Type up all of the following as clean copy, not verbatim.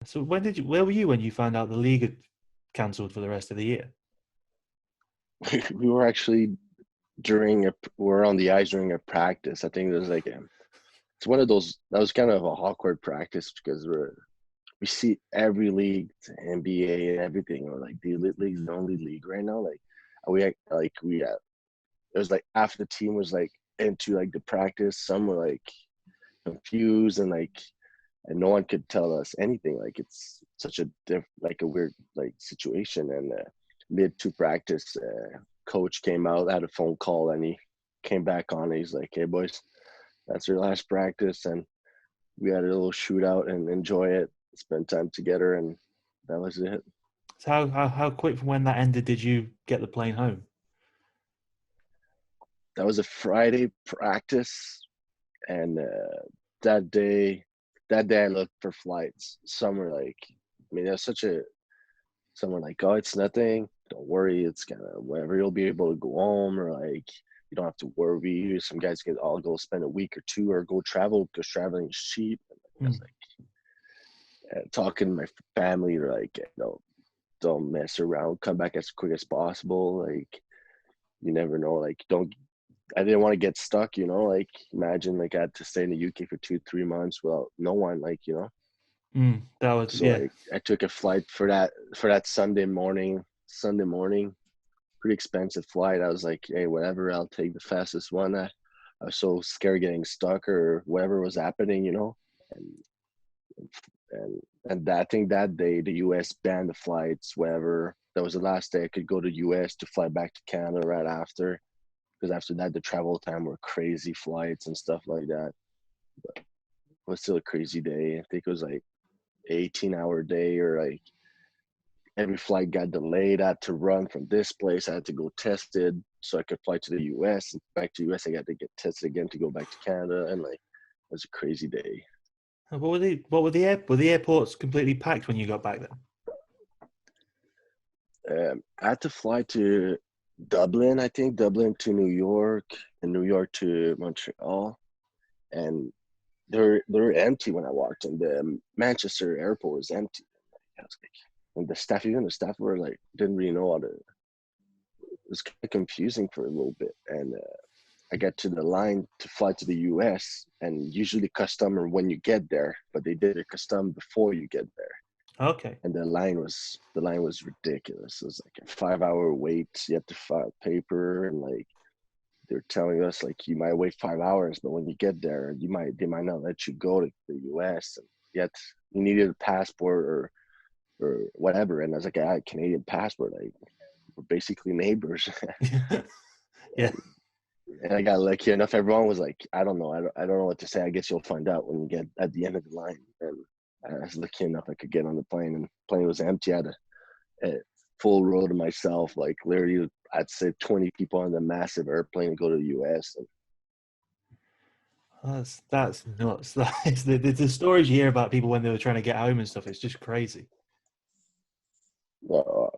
So where were you when you found out the league had cancelled for the rest of the year? We were actually we're on the ice during a practice. I think it was like it's one of those that was kind of a awkward practice because we see every league, NBA and everything, or like the elite league is the only league right now. We it was like after the team was like into like the practice, some were like confused and no one could tell us anything. Like it's such a weird like situation. And mid to practice, coach came out, had a phone call, and he came back on. And he's like, "Hey boys, that's your last practice," and we had a little shootout and enjoy it, spend time together, and that was it. So how quick from when that ended did you get the plane home? That was a Friday practice, and that day, I looked for flights. Some were like, I mean, that's some were like, "Oh, it's nothing. Don't worry. It's kind of whatever. You'll be able to go home," or like, "You don't have to worry." Some guys can all go spend a week or two or go travel because traveling is cheap. And I was like, talking to my family, they're like, don't mess around. Come back as quick as possible. Like, you never know. Like, don't. I didn't want to get stuck. Like, imagine like I had to stay in the UK for 2-3 months without no one. Like, That was So I took a flight for that Sunday morning. Pretty expensive flight. I was like, hey, whatever, I'll take the fastest one. I was so scared getting stuck or whatever was happening, and I think that day the US banned the flights, whatever. That was the last day I could go to US to fly back to Canada right after, because after that the travel time were crazy flights and stuff like that. But it was still a crazy day. I think it was like 18-hour day, or like every flight got delayed. I had to run from this place. I had to go tested so I could fly to the US. And back to the US, I got to get tested again to go back to Canada. And like, it was a crazy day. were the airports completely packed when you got back then? I had to fly to Dublin, I think, Dublin to New York, and New York to Montreal. And they're empty when I walked in. The Manchester airport was empty. I was like, and even the staff were like, didn't really know how to. It was kind of confusing for a little bit. And I got to the line to fly to the US, and usually custom or when you get there, but they did a custom before you get there. Okay. And the line was ridiculous. It was like a 5-hour wait. You had to file paper, and like they're telling us like you might wait 5 hours, but when you get there, they might not let you go to the US. And yet you needed a passport or whatever. And I was like, I had a Canadian passport. Like, we're basically neighbors. Yeah. And I got lucky enough. Everyone was like, I don't know. I don't know what to say. I guess you'll find out when you get at the end of the line. And I was lucky enough I could get on the plane, and the plane was empty. I had a full row to myself, like literally, I'd say 20 people on the massive airplane to go to the US. And That's nuts. That's the stories you hear about people when they were trying to get home and stuff. It's just crazy. uh,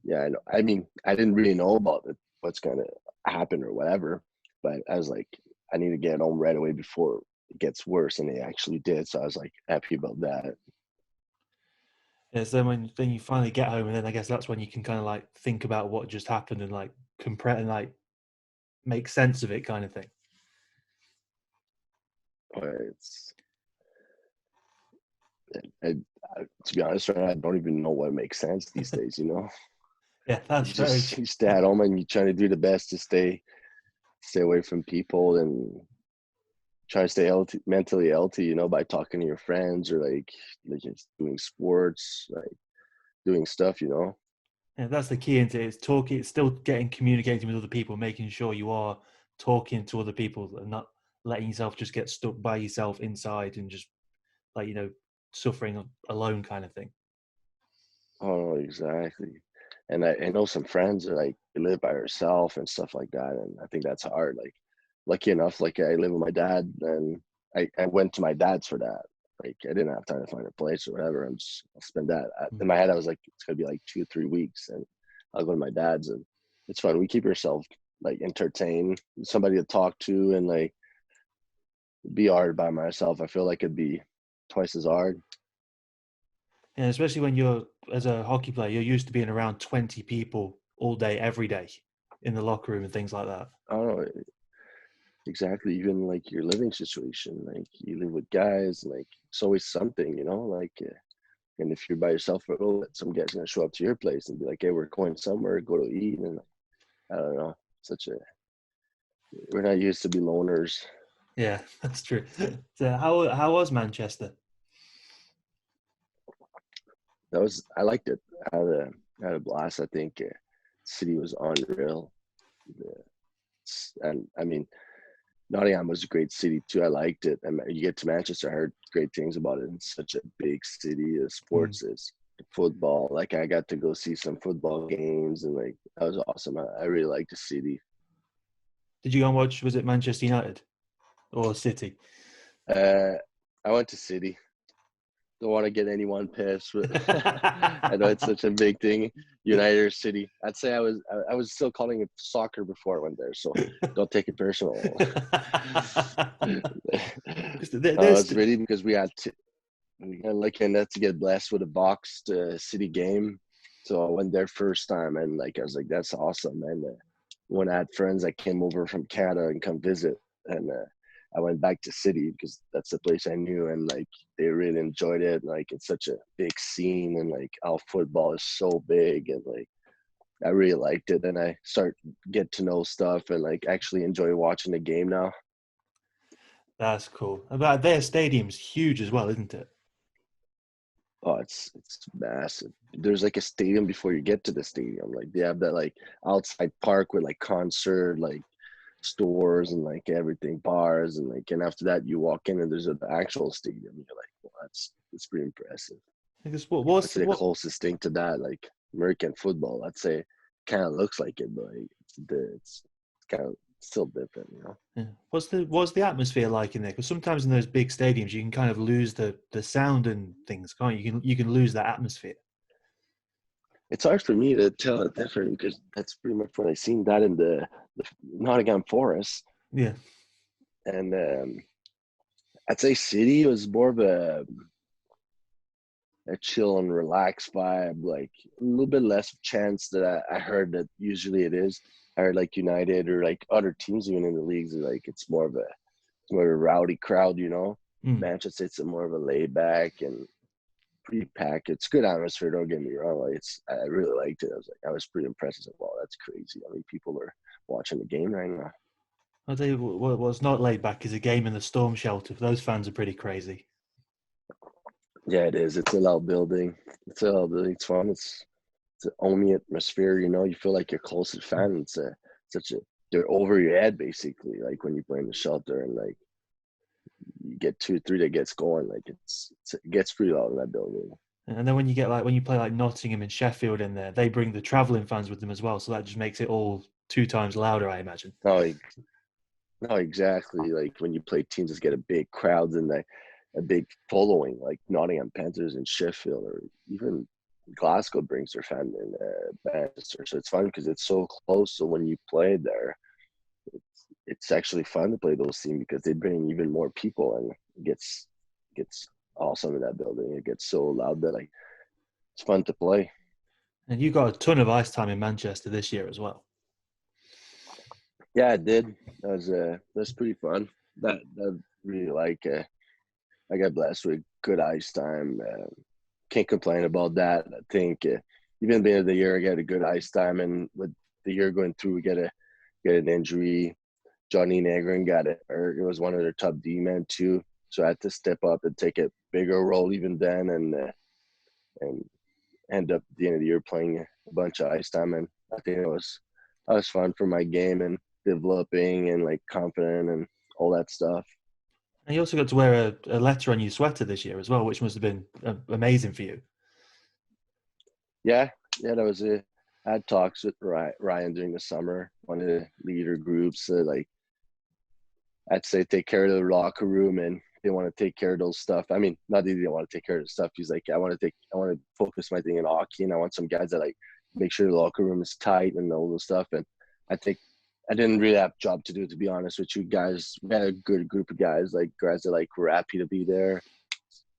yeah, I know. I mean, I didn't really know about what's going to happen or whatever, but I was like, I need to get home right away before it gets worse. And they actually did. So I was like happy about that. Yeah, so then you finally get home, and then I guess that's when you can kind of like think about what just happened and like compress and like make sense of it, kind of thing. But to be honest, I don't even know what makes sense these days. Yeah, that's very true. You stay at home and you try to do the best to stay away from people and try to stay mentally healthy, by talking to your friends or like just doing sports, like doing stuff. Yeah, that's the key into it. It's talking. It's still communicating with other people, making sure you are talking to other people and not letting yourself just get stuck by yourself inside and just like suffering alone, kind of thing. Oh, exactly. And I know some friends are like they live by herself and stuff like that, and I think that's hard. Like, lucky enough, like I live with my dad, and I went to my dad's for that. Like, I didn't have time to find a place or whatever. I'll spend that. In my head, I was like, it's gonna be like 2 or 3 weeks, and I'll go to my dad's, and it's fun. We keep yourself like entertained, somebody to talk to, and like be hard by myself. I feel like it'd be twice as hard. And especially when you're, as a hockey player, you're used to being around 20 people all day, every day in the locker room and things like that. I don't know exactly. Even like your living situation, like you live with guys, like it's always something, you know. Like, and if you're by yourself for a little bit, some guy's gonna show up to your place and be like, "Hey, we're going somewhere, go to eat," and I don't know. Such a We're not used to be loners. Yeah, that's true. So how was Manchester? I liked it. I had a blast. I think city was unreal. And I mean, Nottingham was a great city too. I liked it. And you get to Manchester, I heard great things about it. It's such a big city. The Mm. sports is football. Like I got to go see some football games, and like that was awesome. I really liked the city. Did you go and watch, was it Manchester United or City? Uh, I went to City. Don't want to get anyone pissed, but I know it's such a big thing. United or City. I'd say I was still calling it soccer before I went there, so don't take it personal. There's It's really because we got lucky enough to get blessed with a boxed City game, so I went there first time, and like I was like, that's awesome. And when I had friends that came over from Canada and come visit, and I went back to City because that's the place I knew, and like they really enjoyed it. Like it's such a big scene, and like our football is so big, and like I really liked it. And I start get to know stuff and like actually enjoy watching the game now. That's cool. But their stadium's huge as well, isn't it? Oh, it's massive. There's like a stadium before you get to the stadium. Like they have that like outside park with like concert, like stores and like everything, bars and like, and after that you walk in and there's an actual stadium. You're like, well, that's pretty impressive. Because I'd say the closest thing to that, like American football, I'd say, kind of looks like it, but like, it's kind of still different, you know. yeah. What's the atmosphere like in there? Because sometimes in those big stadiums you can kind of lose the sound and things, can't you? You can lose that atmosphere. It's hard for me to tell it different because that's pretty much what I seen that in the Nottingham Forest. Yeah. And I'd say City was more of a chill and relaxed vibe, like a little bit less chance that I heard that usually it is. I heard like United or like other teams even in the leagues, like it's more of a rowdy crowd, you know. Mm. Manchester it's more of a laid back and pretty packed. It's good atmosphere, don't get me wrong. Like I really liked it. I was pretty impressed. I was like, wow, that's crazy. I mean people are watching the game right now. I'll tell you what's not laid back is a game in the storm shelter. Those fans are pretty crazy. Yeah, it is. It's a loud building. It's a loud building. It's fun. It's an homey atmosphere. You know, you feel like you're close to fans. It's such a they're over your head basically. Like when you play in the shelter and like you get 2 3 that gets going. Like it gets pretty loud in that building. And then when you get like when you play like Nottingham and Sheffield in there, they bring the travelling fans with them as well. So that just makes it all 2 times louder, I imagine. No, no, exactly. Like when you play teams that get a big crowds and a big following, like Nottingham Panthers and Sheffield, or even Glasgow brings their fan in Manchester. So it's fun because it's so close. So when you play there, it's actually fun to play those teams because they bring even more people and it gets awesome in that building. It gets so loud that like it's fun to play. And you got a ton of ice time in Manchester this year as well. Yeah, I did. That's pretty fun. That really like I got blessed with good ice time. Can't complain about that. I think even at the end of the year, I got a good ice time, and with the year going through, we get an injury. Johnny Negrin got it, or it was one of their top D men too. So I had to step up and take a bigger role even then, and end up at the end of the year playing a bunch of ice time. And I think it was fun for my game and developing and like confident and all that stuff. And you also got to wear a letter on your sweater this year as well, which must have been amazing for you. Yeah, yeah, that was it. I had talks with Ryan during the summer, one of the leader groups. Like I'd say take care of the locker room and they want to take care of those stuff. I mean, not that they want to take care of the stuff. He's like, I want to focus my thing in hockey, and I want some guys that like make sure the locker room is tight and all those stuff. And I think I didn't really have a job to do, to be honest with you guys. We had a good group of guys, like guys that like were happy to be there.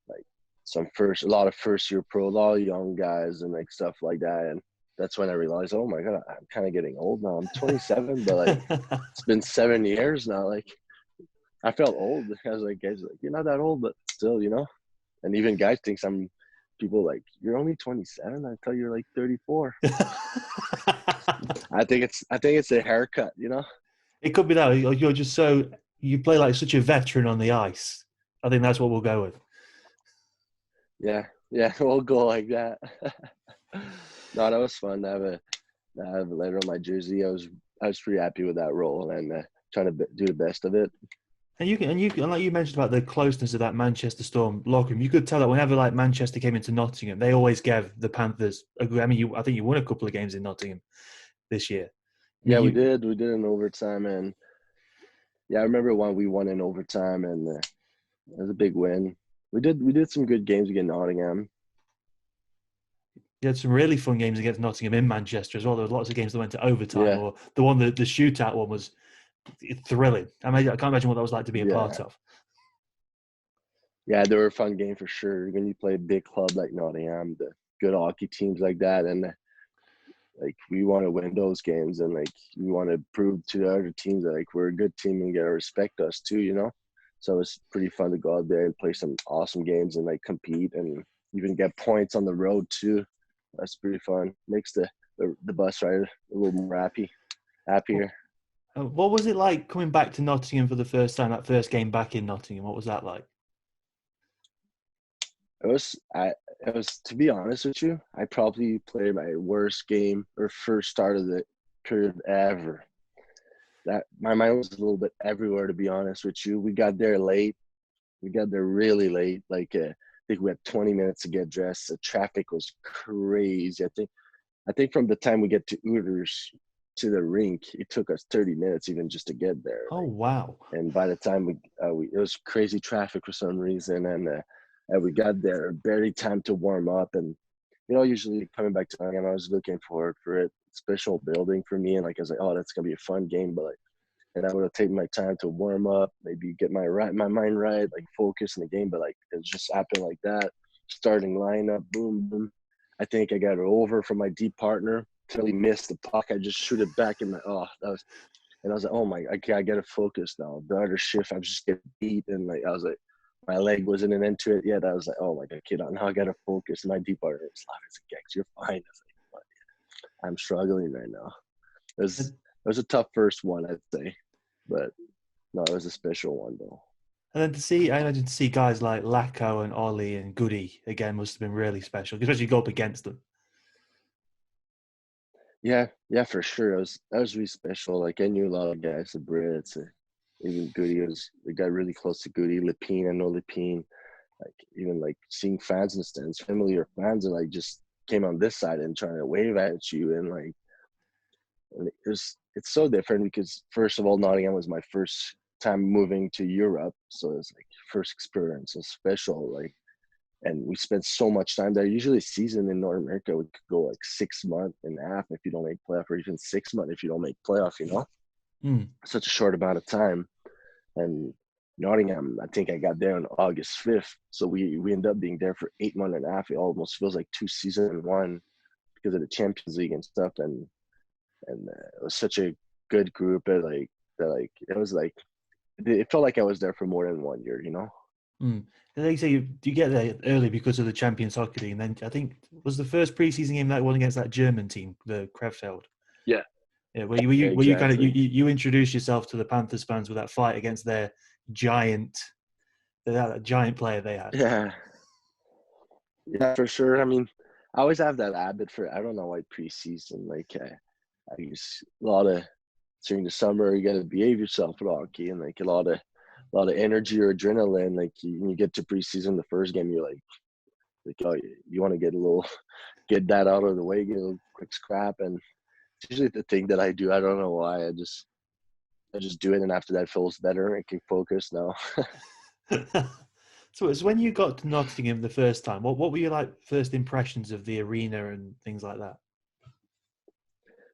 Like a lot of first year pro, a lot of young guys and like stuff like that. And that's when I realized, oh my God, I'm kind of getting old now. I'm 27, but like it's been 7 years now. Like I felt old. I was like, guys, like, you're not that old, but still, and even guys thinks people like, you're only 27. I thought you're like 34. I think it's a haircut, It could be that you're just you play like such a veteran on the ice. I think that's what we'll go with. Yeah, we'll go like that. No, that was fun to have a letter on my jersey. I was pretty happy with that role and trying to do the best of it. And like you mentioned about the closeness of that Manchester Storm locker room, you could tell that whenever like Manchester came into Nottingham, they always gave the Panthers. I mean, I think you won a couple of games in Nottingham this year. Yeah, we did. We did in overtime, and yeah, I remember when we won in overtime, and it was a big win. We did some good games against Nottingham. You had some really fun games against Nottingham in Manchester as well. There were lots of games that went to overtime, or the shootout one was thrilling. I mean, I can't imagine what that was like to be a part of. Yeah, they were a fun game for sure. When you play a big club like Nottingham, the good hockey teams like that, and like we want to win those games, and like we want to prove to the other teams that like we're a good team and gotta respect us too. So it's pretty fun to go out there and play some awesome games and like compete and even get points on the road too. That's pretty fun. Makes the bus ride a little more happier. What was it like coming back to Nottingham for the first time? That first game back in Nottingham, what was that like? It was to be honest with you, I probably played my worst game or first start of the career ever. That my mind was a little bit everywhere, to be honest with you. We got there late. We got there really late. Like I think we had 20 minutes to get dressed. The traffic was crazy. I think from the time we get to Ooters to the rink, it took us 30 minutes even just to get there. Oh wow! And by the time we it was crazy traffic for some reason, and we got there barely time to warm up. And usually coming back to Nottingham, I was looking forward for it. Special building for me, and like I was like, oh, that's gonna be a fun game, but like. And I would have taken my time to warm up, maybe get my mind right, like focus in the game. But like it just happened like that. Starting lineup, boom, boom. I think I got it over from my deep partner till he missed the puck. I just shoot it back in and I was like, oh my, I gotta focus now. The other shift, I just get beat, and like I was like, my leg wasn't into it yet. I was like, oh my God, kid, now I gotta focus. My deep partner was laughing. He's like, Gex, you're fine. I was like, I'm struggling right now. It was a tough first one, I'd say. But no, it was a special one though. And then I imagine to see guys like Lacko and Ollie and Goody again must have been really special, especially go up against them. Yeah, for sure. That was really special. Like I knew a lot of guys, the Brits, even Goody we got really close to Goody, Lepine, I know Lepine. Like even like seeing fans in the stands, familiar fans, and like just came on this side and trying to wave at you, and like it's so different because first of all, Nottingham was my first time moving to Europe, so it's like first experience, it's special. Like, and we spent so much time there. Usually, a season in North America would go like 6 months and a half if you don't make playoff, or even 6 months if you don't make playoff. Such a short amount of time. And Nottingham, I think I got there on August 5th, so we ended up being there for 8 months and a half. It almost feels like 2 seasons in one because of the Champions League and stuff. And it was such a good group. It felt like I was there for more than 1 year. And they say you get there early because of the Champions Hockey League, and then I think was the first preseason game that one against that German team, the Krefeld. Yeah. Where you kind of you introduced yourself to the Panthers fans with that fight against their giant, that giant player they had. Yeah, for sure. I mean, I always have that habit I don't know why preseason, like I use a lot of during the summer you got to behave yourself with hockey, and like a lot of energy or adrenaline. Like when you get to preseason, the first game you're like oh, you want to get that out of the way, get a little quick scrap, and it's usually the thing that I do. I don't know why. I just do it, and after that it feels better. I can focus now. So it's when you got to Nottingham the first time. What were your like first impressions of the arena and things like that?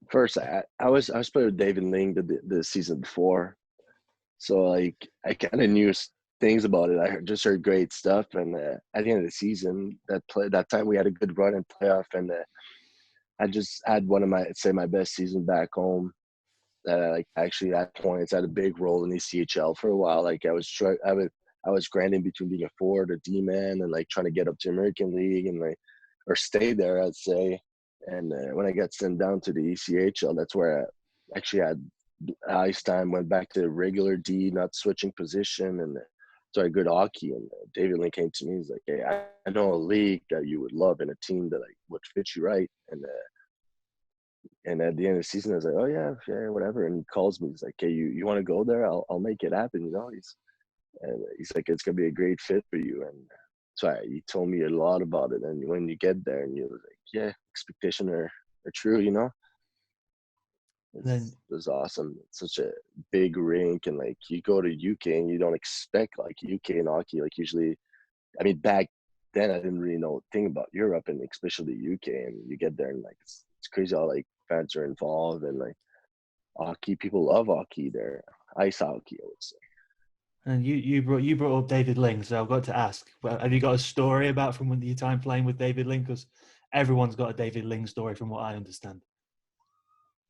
First, I was playing with David Ling the season before, so like I kind of knew things about it. I just heard great stuff, and at the end of the season, that time we had a good run in playoff, and I just had one of my best season back home. Like actually at points I had a big role in ECHL for a while. Like I was grinding between being a forward, a D man, and like trying to get up to American League and like or stay there, I'd say. And when I got sent down to the ECHL, that's where I actually had ice time. Went back to regular D, not switching position, and started good hockey. And David Lynn came to me. He's like, "Hey, I know a league that you would love and a team that like would fit you right." And at the end of the season, I was like, "Oh yeah, yeah, whatever." And he calls me. He's like, "Hey, you want to go there? I'll make it happen." You know, he's like, "It's gonna be a great fit for you." And so he told me a lot about it. And when you get there, and you're like, "Yeah, expectation are true," you know. And then It was awesome. It's such a big rink, and like you go to UK and you don't expect like UK and hockey. Like usually, I mean, back then I didn't really know a thing about Europe and especially UK. And you get there and like it's crazy how like fans are involved and like hockey. People love hockey there. Ice hockey, I would say. and you brought up David Ling, so I've got to ask: have you got a story about from your time playing with David Ling? Because everyone's got a David Ling story, from what I understand.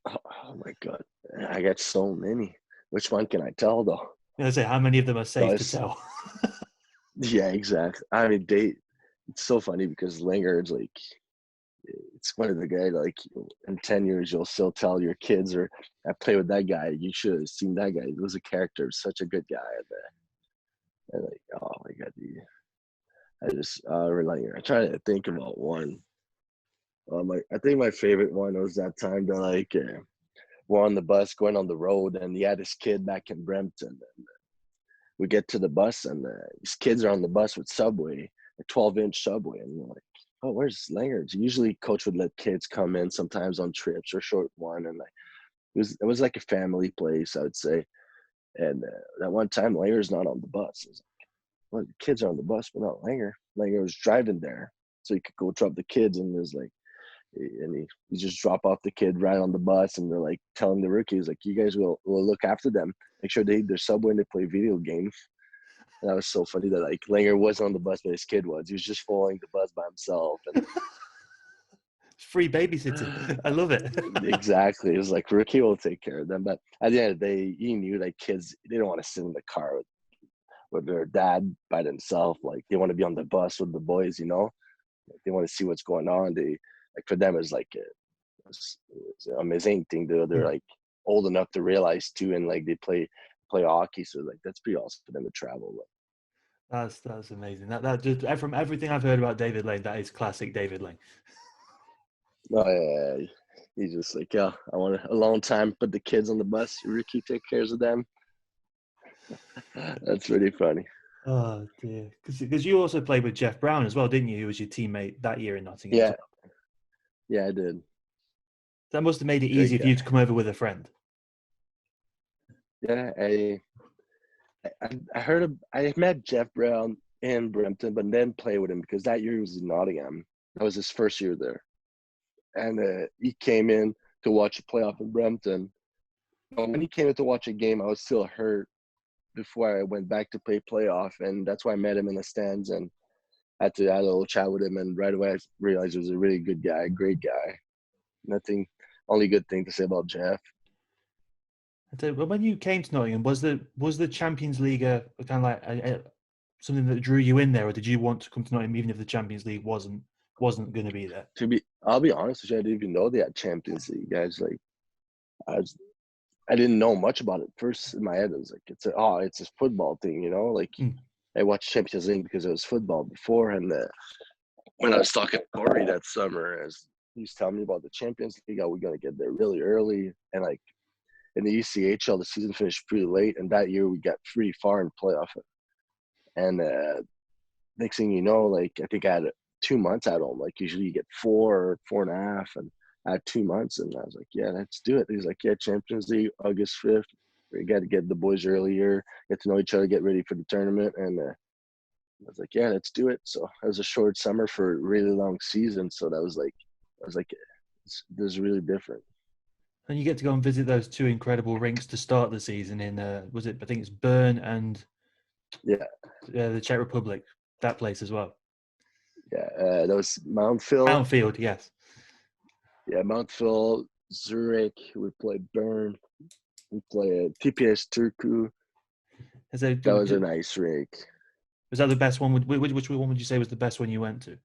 Oh my god, I got so many. Which one can I tell though? I say, how many of them are safe to Guys, tell? yeah, exactly. I mean, it's so funny because Lingard's like, it's one of the guys like in 10 years you'll still tell your kids or I play with that guy. You should have seen that guy. He was a character, such a good guy. And like, oh my god, I just like I try to think about one. I think my favorite one was that time that like we're on the bus going on the road, and he had his kid back in Brampton. And we get to the bus, and these kids are on the bus with Subway, a 12-inch Subway, and we're like, "Oh, where's Langers?" Usually, coach would let kids come in sometimes on trips or short one, and like it was like a family place, I would say. And that one time, Langer's not on the bus. I was like, "Well, the kids are on the bus, but not Langer." Langer was driving there, so he could go drop the kids, and there's like and he just drop off the kid right on the bus, and they're like telling the rookies like, "You guys will look after them, make sure they eat their Subway and they play video games." And that was so funny that like Langer wasn't on the bus, but his kid was. He was just following the bus by himself. It's free babysitting. And I love it. exactly, it was like Rookie will take care of them. But at the end of the day, he knew like kids they don't want to sit in the car with their dad by themselves. Like they want to be on the bus with the boys, you know. Like, they want to see what's going on. They like for them it's like it's an amazing thing. They're like old enough to realize too, and like they play hockey, so like that's pretty awesome for them to travel. That's amazing. That just from everything I've heard about David Lane, that is classic David Lane. Oh yeah, he's just like, yeah, I want a long time. Put the kids on the bus. Ricky take cares of them. That's really funny. Oh dear, because you also played with Jeff Brown as well, didn't you? Who was your teammate that year in Nottingham as Yeah, well. yeah, I did. That must have made it Great easier for you guy. to come over with a friend. Yeah, I heard I met Jeff Brown in Brampton, but then play with him because that year he was in Nottingham. That was his first year there, and he came in to watch a playoff in Brampton. But when he came in to watch a game, I was still hurt before I went back to play playoff, and that's why I met him in the stands and had a little chat with him. And right away, I realized he was a really good guy, great guy. Nothing, only good thing to say about Jeff. But when you came to Nottingham, was the Champions League kind of like something that drew you in there, or did you want to come to Nottingham even if the Champions League wasn't going to be there? I'll be honest with you, I didn't even know they had Champions League, guys. Like, I was, I didn't know much about it. First in my head, I was like, it's a football thing, you know. Like, Mm. I watched Champions League because it was football before, and when I was talking to Corey that summer, as he was telling me about the Champions League, how we're gonna get there really early, and like in the ECHL, the season finished pretty late, and that year we got pretty far in playoff. And next thing you know, like I think I had 2 months at home. Like usually you get 4.5, and I had 2 months, and I was like, yeah, let's do it. He's like, yeah, Champions League, August 5th. We got to get the boys earlier, get to know each other, get ready for the tournament, and I was like, yeah, let's do it. So it was a short summer for a really long season. So that was like, I was like, this is really different. And you get to go and visit those two incredible rinks to start the season in was it? I think it's Bern and Yeah, the Czech Republic, that place as well. yeah. That was Mount Phil. Mountfield, yes. Yeah, Mount Phil, Zurich. We played Bern. We played TPS Turku. So, That was a nice rink. was that the best one? Which one would you say was the best one you went to?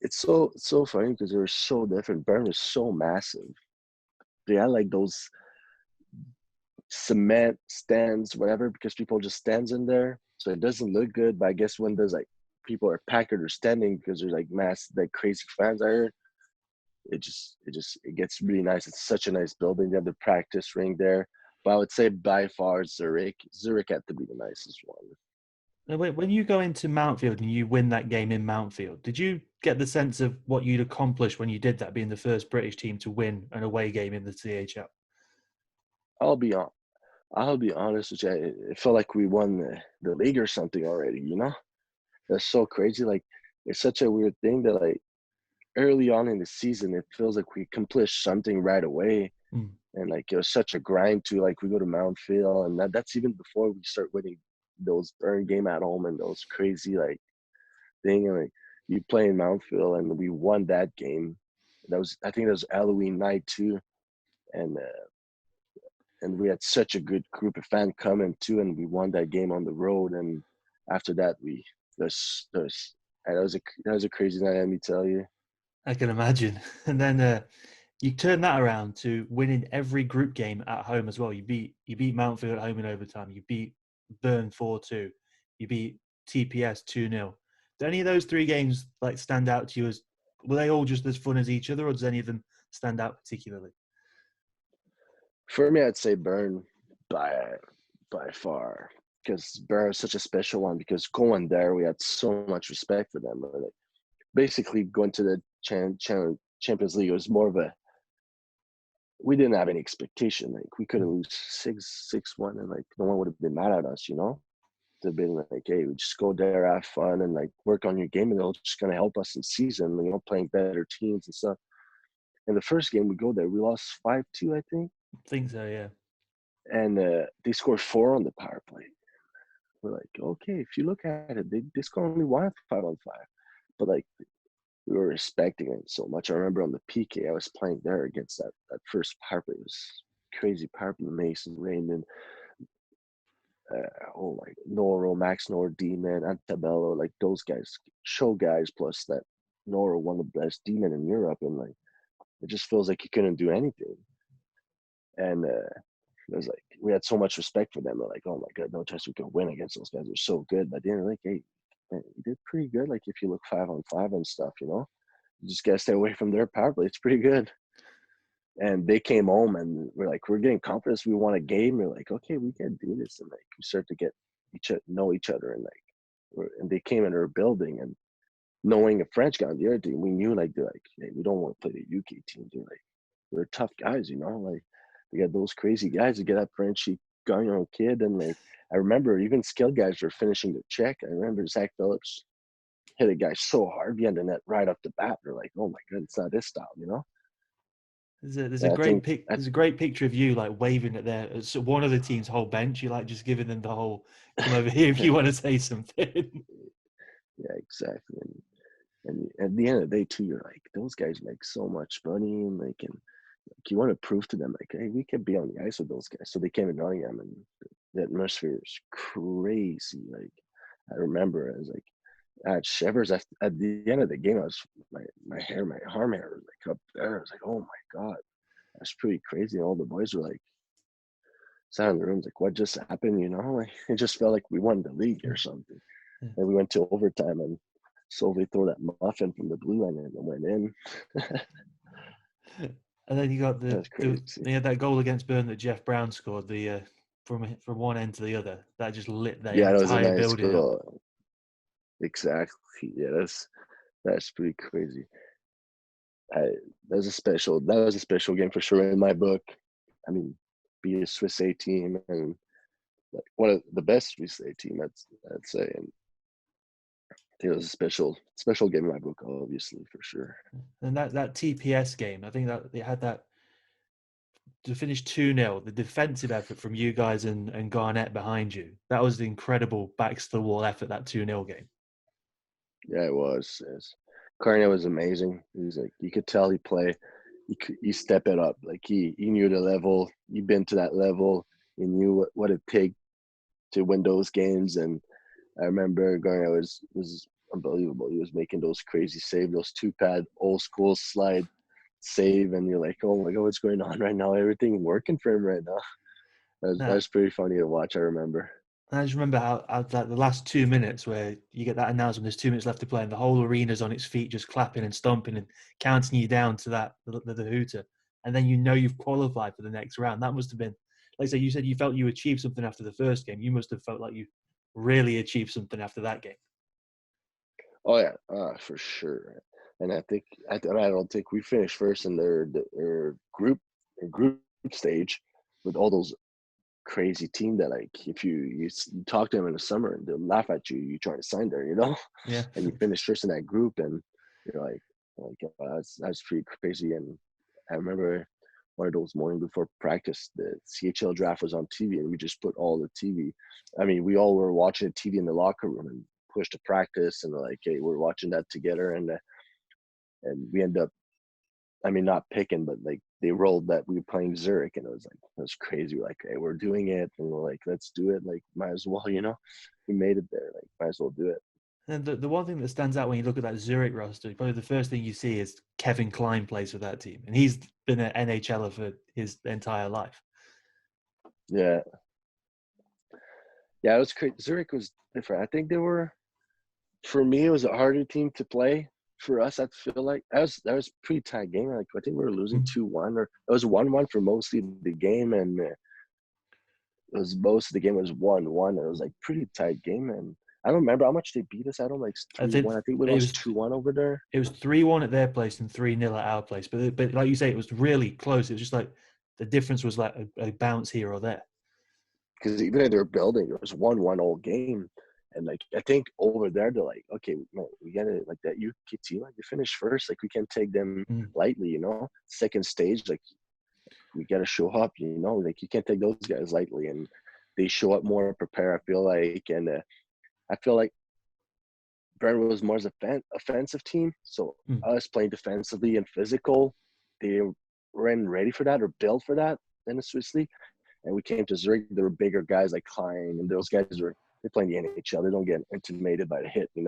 It's so funny because they were so different. Bern was so massive. They had like those cement stands, whatever, because people just stands in there, so it doesn't look good. But I guess when there's like people are packed or standing because there's like like crazy fans, I heard it gets really nice. It's such a nice building. They have the practice ring there. But I would say by far Zurich. Zurich had to be the nicest one. Now, when you go into Mountfield and you win that game in Mountfield, did you get the sense of what you'd accomplished when you did that, being the first British team to win an away game in the CHL? I'll be on. I'll be honest with you. It felt like we won the league or something already. You know, that's so crazy. Like it's such a weird thing that like early on in the season, it feels like we accomplished something right away. Mm. And like it was such a grind to like we go to Mount Phil, and that's even before we start winning those Burn game at home and those crazy like thing. And like you play in Mount Phil, and we won that game. That was I think that was Halloween night too, and we had such a good group of fans coming too, and we won that game on the road. And after that, there's and that was a crazy night. Let me tell you. I can imagine. And then you turn that around to winning every group game at home as well. You beat Mountfield at home in overtime. You beat Bern 4-2. You beat TPS 2-0. Do any of those three games like stand out to you as were they all just as fun as each other, or does any of them stand out particularly? For me, I'd say Bern by far, because Bern is such a special one. Because going there, we had so much respect for them. Like, basically, going to the Champions League was more of a we didn't have any expectation. Like we could have lose 6-1, and like no one would have been mad at us. You know, to be like, hey, we just go there, have fun, and like work on your game, and it's just gonna help us in season. You know, playing better teams and stuff. And the first game we go there, we lost 5-2, I think. I think so, yeah. And they scored 4 on the power play. We're like, okay, if you look at it, they score only 1 5-on-5, but like we were respecting it so much. I remember on the PK, I was playing there against that first power play. It was crazy power play. Mason, Raymond, oh my, Noro, Max Nor, D-Man, Antabello, like those guys, show guys, plus that Noro, one of the best D-men in Europe, and like it just feels like he couldn't do anything. And it was like we had so much respect for them. We're like, oh my god, no chance we could win against those guys. They're so good. But then like, hey, man, you did pretty good. Like if you look 5-on-5 and stuff, you know, you just gotta stay away from their power play. It's pretty good. And they came home and we're getting confidence. We won a game. We're like, okay, we can do this. And like we start to get know each other, and like and they came in our building, and knowing a French guy on the other team, we knew like they're like, hey, we don't want to play the UK team. They're tough guys, you know, like they got those crazy guys to get that Frenchy Gagnon kid. And like I remember even skilled guys were finishing the check. I remember Zack Phillips hit a guy so hard behind the net right off the bat. They're like, oh my god, it's not this style, you know? There's a And I great think there's a great picture of you like waving at their one of the team's whole bench. You like just giving them the whole come over here if you want to say something. yeah, exactly. And at the end of the day too, you're like, those guys make so much money, and they can like you want to prove to them like, hey, we could be on the ice with those guys. So they came to Nottingham, and the atmosphere is crazy. Like I remember I was like I had shivers at the end of the game. I was my hair, my arm hair was like up there. I was like, oh my god, that's pretty crazy. And all the boys were like sat in the rooms like, what just happened? You know, like it just felt like we won the league or something. And we went to overtime, and Solvay threw that muffin from the blue line and it went in. And then you got That's crazy. they had that goal against Bern that Jeff Brown scored from one end to the other. That just lit the Yeah, that was a entire nice building up. goal. Exactly. Yeah, that's pretty crazy. I, that was a special game for sure in my book. I mean, be a Swiss A team and like one of the best Swiss A team, I'd say. And I think it was a special game in my book, obviously, for sure. And that TPS game, I think that they had that to finish 2-0, the defensive effort from you guys and Garnett behind you, that was the incredible backs to the wall effort, that 2-0 game. Yeah, it was. Clarke was amazing. He's like, you could tell he play. He step it up. Like he knew the level. He'd been to that level. He knew what it take to win those games. And I remember Garnett was unbelievable. He was making those crazy saves, those 2-pad old school slide save, and you're like, oh my god, what's going on right now? Everything working for him right now. That Now, was pretty funny to watch. I remember. I just remember how like the last 2 minutes where you get that announcement, there's 2 minutes left to play, and the whole arena's on its feet, just clapping and stomping and counting you down to the hooter, and then you know you've qualified for the next round. That must have been, like I say, you said you felt you achieved something after the first game. You must have felt like you really achieved something after that game. Oh yeah, for sure. And I don't think we finished first in their group stage with all those crazy team that, like, if you talk to them in the summer and they'll laugh at you, you trying to sign there, Yeah. and you finish first in that group, and you're like that's pretty crazy. And I remember one of those morning before practice, the CHL draft was on TV, and we just put all the TV. I mean, we all were watching the TV in the locker room and pushed to practice, and like, hey, we're watching that together, and we end up, I mean, not picking, but like they rolled that we were playing Zurich, and it was crazy. We're like, hey, we're doing it, and we're like, let's do it. Like, might as well, we made it there. Like, might as well do it. And the one thing that stands out when you look at that Zurich roster, probably the first thing you see is Kevin Klein plays for that team, and he's been an NHLer for his entire life. Yeah, yeah, it was crazy. Zurich was different. I think they were, for me, it was a harder team to play. For us, I feel like that was a pretty tight game. Like, I think we were losing 2-1, or it was 1-1 for mostly the game, and it was most of the game was 1-1. It was like pretty tight game, and I don't remember how much they beat us. I don't like I think 3-1. I think we it lost was 2-1 over there. it was 3-1 at their place and 3-0 at our place. But like you say, it was really close. It was just like the difference was like a bounce here or there. Because even in their building, it was 1-1 all game. And like, I think over there, they're like, okay, man, we gotta, like, that UK team, like, they finished first. Like, we can't take them Mm. lightly, Second stage, like, we gotta show up, like, you can't take those guys lightly. And they show up more prepared, I feel like. And I feel like Brentwood was more as an offensive team. So Mm. us playing defensively and physical, they weren't ready for that or built for that in the Swiss League. And we came to Zurich, there were bigger guys like Klein, and those guys they play in the NHL. They don't get intimidated by the hit. And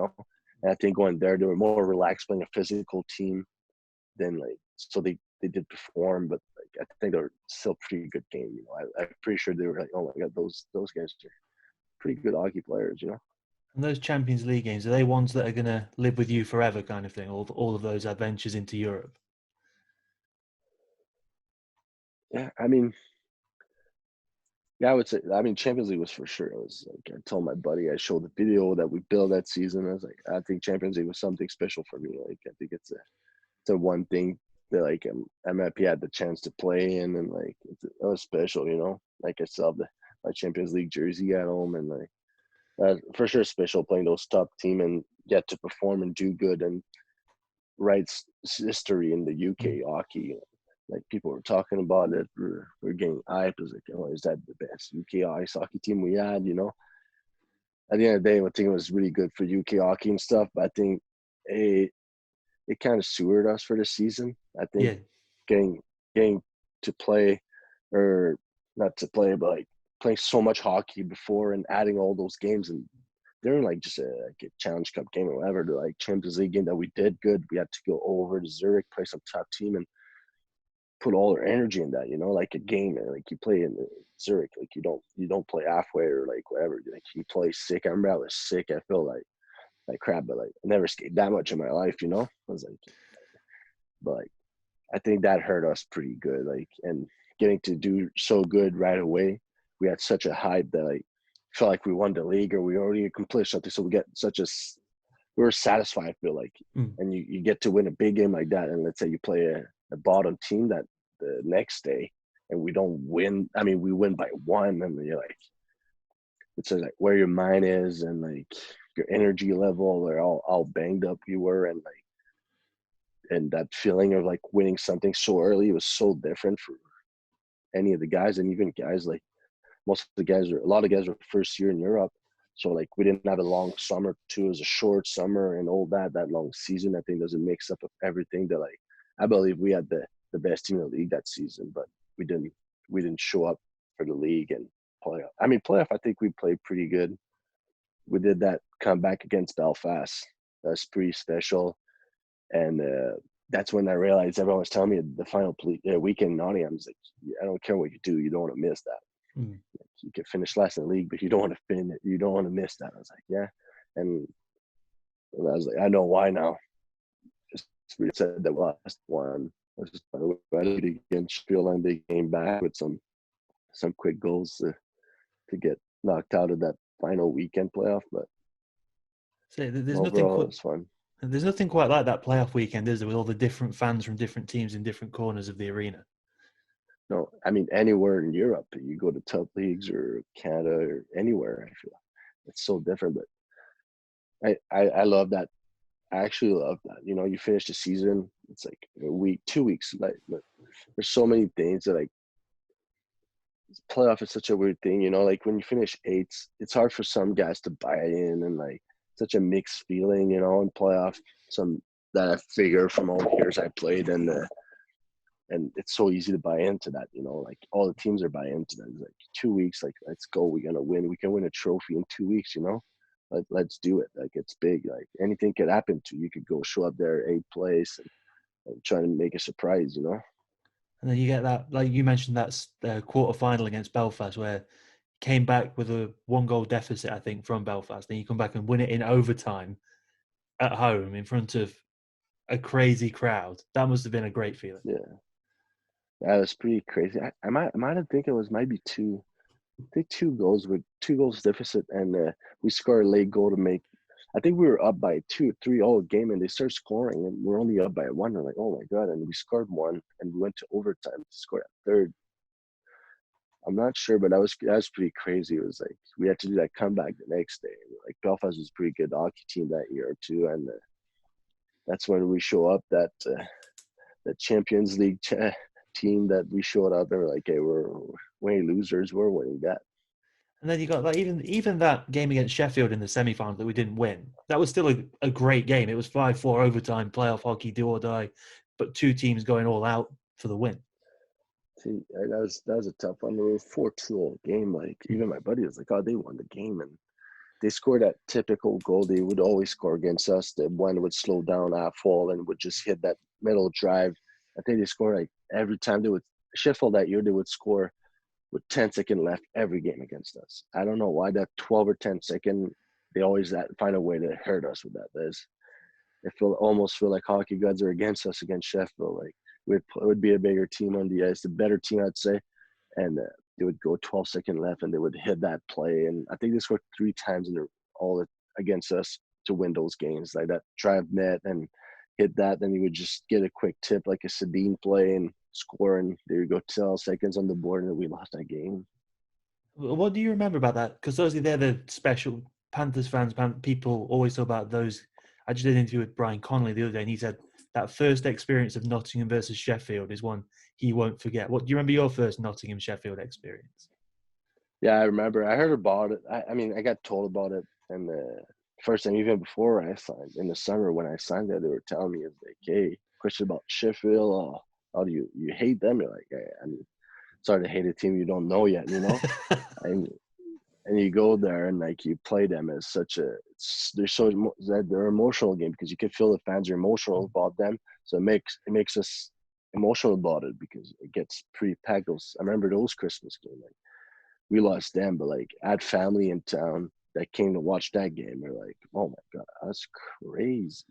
I think going there, they were more relaxed playing a physical team than, like, so they did perform, but like, I think they were still a pretty good game. I'm pretty sure they were like, oh my god, those guys are pretty good hockey players. And those Champions League games, are they ones that are going to live with you forever, kind of thing? All of those adventures into Europe. Yeah, I mean, yeah, I would say. I mean, Champions League was for sure. It was like, I told my buddy, I showed the video that we built that season. I was like, I think Champions League was something special for me. Like, I think it's a one thing that, like, I'm happy I had the chance to play in, and like, it was special. Like, I still have my Champions League jersey at home, and like, for sure special playing those top team and get to perform and do good and write history in the Mm. UK hockey. Like, people were talking about it. We're getting hype. It was like, oh, is that the best UK ice hockey team we had? At the end of the day, I think it was really good for UK hockey and stuff. But I think it kind of sewered us for the season. I think Yeah. getting to play, or not to play, but like playing so much hockey before and adding all those games, and they're like just like a Challenge Cup game or whatever. They're like Champions League game that we did good. We had to go over to Zurich, play some top team, and put all our energy in that. Like a game, and like you play in Zurich, like you don't play halfway or like whatever. Like, you play sick. I remember I was sick. I felt like crap, but like I never skated that much in my life. I was like, but like, I think that hurt us pretty good. Like, and getting to do so good right away, we had such a hype that, like, felt like we won the league or we already accomplished something. So we were satisfied, I feel like. Mm. And you get to win a big game like that, and let's say you play a bottom team that the next day, and we don't win. I mean, we win by one, and you're like, it's like where your mind is and like your energy level, or all banged up you were, and that feeling of like winning something so early was so different any of the guys, and even guys like a lot of guys were first year in Europe. So like we didn't have a long summer too. It was a short summer and all that long season. I think there's a mix up of everything that like I believe we had the best team in the league that season, but we didn't show up for the league and playoff. I mean playoff I think we played pretty good. We did that comeback against Belfast. That's pretty special. And that's when I realized everyone was telling me the final weekend in Nottingham. I was like, I don't care what you do, you don't want to miss that. Mm. You could finish last in the league, but you don't want to you don't want to miss that. I was like, yeah. And I was like, I know why now. Just we said that last one. I was just against Sheffield, and they came back with some quick goals to get knocked out of that final weekend playoff. But So there's overall, it was fun. There's nothing quite like that playoff weekend, is there, with all the different fans from different teams in different corners of the arena? No, I mean anywhere in Europe, you go to top leagues or Canada or anywhere. I feel it's so different, but I love that. I actually love that. You know, you finish the season, it's like a week, 2 weeks. Like, but there's so many things that like playoff is such a weird thing. You know, like when you finish eights, it's hard for some guys to buy in, and like such a mixed feeling. You know, in playoff, some that I figure from all the years I played, and it's so easy to buy into that. You know, like all the teams are buying into that. It's like 2 weeks, like let's go, we're gonna win. We can win a trophy in 2 weeks. You know, let's do it. Like it's big. Like anything could happen to you. You could go show up there 8th place and try to make a surprise. You know. And then you get that, like you mentioned, that's the quarter final against Belfast, where you came back with a 1-goal deficit, I think, from Belfast. Then you come back and win it in overtime at home in front of a crazy crowd. That must have been a great feeling. Yeah, that was pretty crazy. I might have think it was maybe two. I think 2 goals deficit, and we scored a late goal to make. I think we were up by 2-3 all game, and they start scoring, and we're only up by one. We're like, oh my god! And we scored one, and we went to overtime to score a third. I'm not sure, but that was pretty crazy. It was like we had to do that comeback the next day. Like Belfast was a pretty good hockey team that year too, and that's when we show up that Champions League team that we showed up. They were like, hey, we ain't losers. We're winning that. And then you got like even that game against Sheffield in the semi-final that we didn't win. That was still a great game. It was 5-4 overtime, playoff hockey, do or die, but two teams going all out for the win. See, that was a tough one. It was 4-2 all game. Like even my buddy was like, oh, they won the game, and they scored that typical goal they would always score against us. The one would slow down half wall and would just hit that middle drive. I think they scored like every time they would Sheffield that year they would score with 10 seconds left every game against us. I don't know why that 12 or 10 second, they always find a way to hurt us with that. Almost feel like hockey gods are against us against Sheffield. Like it would be a bigger team on the ice, the better team, I'd say. And they would go 12 seconds left and they would hit that play. And I think they scored 3 times against us to win those games. Like that drive net and hit that, then you would just get a quick tip like a Sedin play and score, and there you go, 12 seconds on the board, and we lost that game. What do you remember about that? Because those they're the special Panthers fans. People always talk about those. I just did an interview with Brian Connolly the other day, and he said that first experience of Nottingham versus Sheffield is one he won't forget. What do you remember your first Nottingham Sheffield experience? Yeah, I remember. I heard about it. I mean, I got told about it, and first time, even before I signed, in the summer when I signed that, they were telling me, it's like, hey, question about Sheffield. Oh, how do you hate them? You're like, hey, I mean, sorry to hate a team you don't know yet, you know? and you go there and like you play them as they're emotional game because you can feel the fans are emotional about them. So it makes us emotional about it because it gets pretty packed. I remember those Christmas games. Like, we lost them, but like I had family in town that came to watch that game. They're like, oh my god, that's crazy.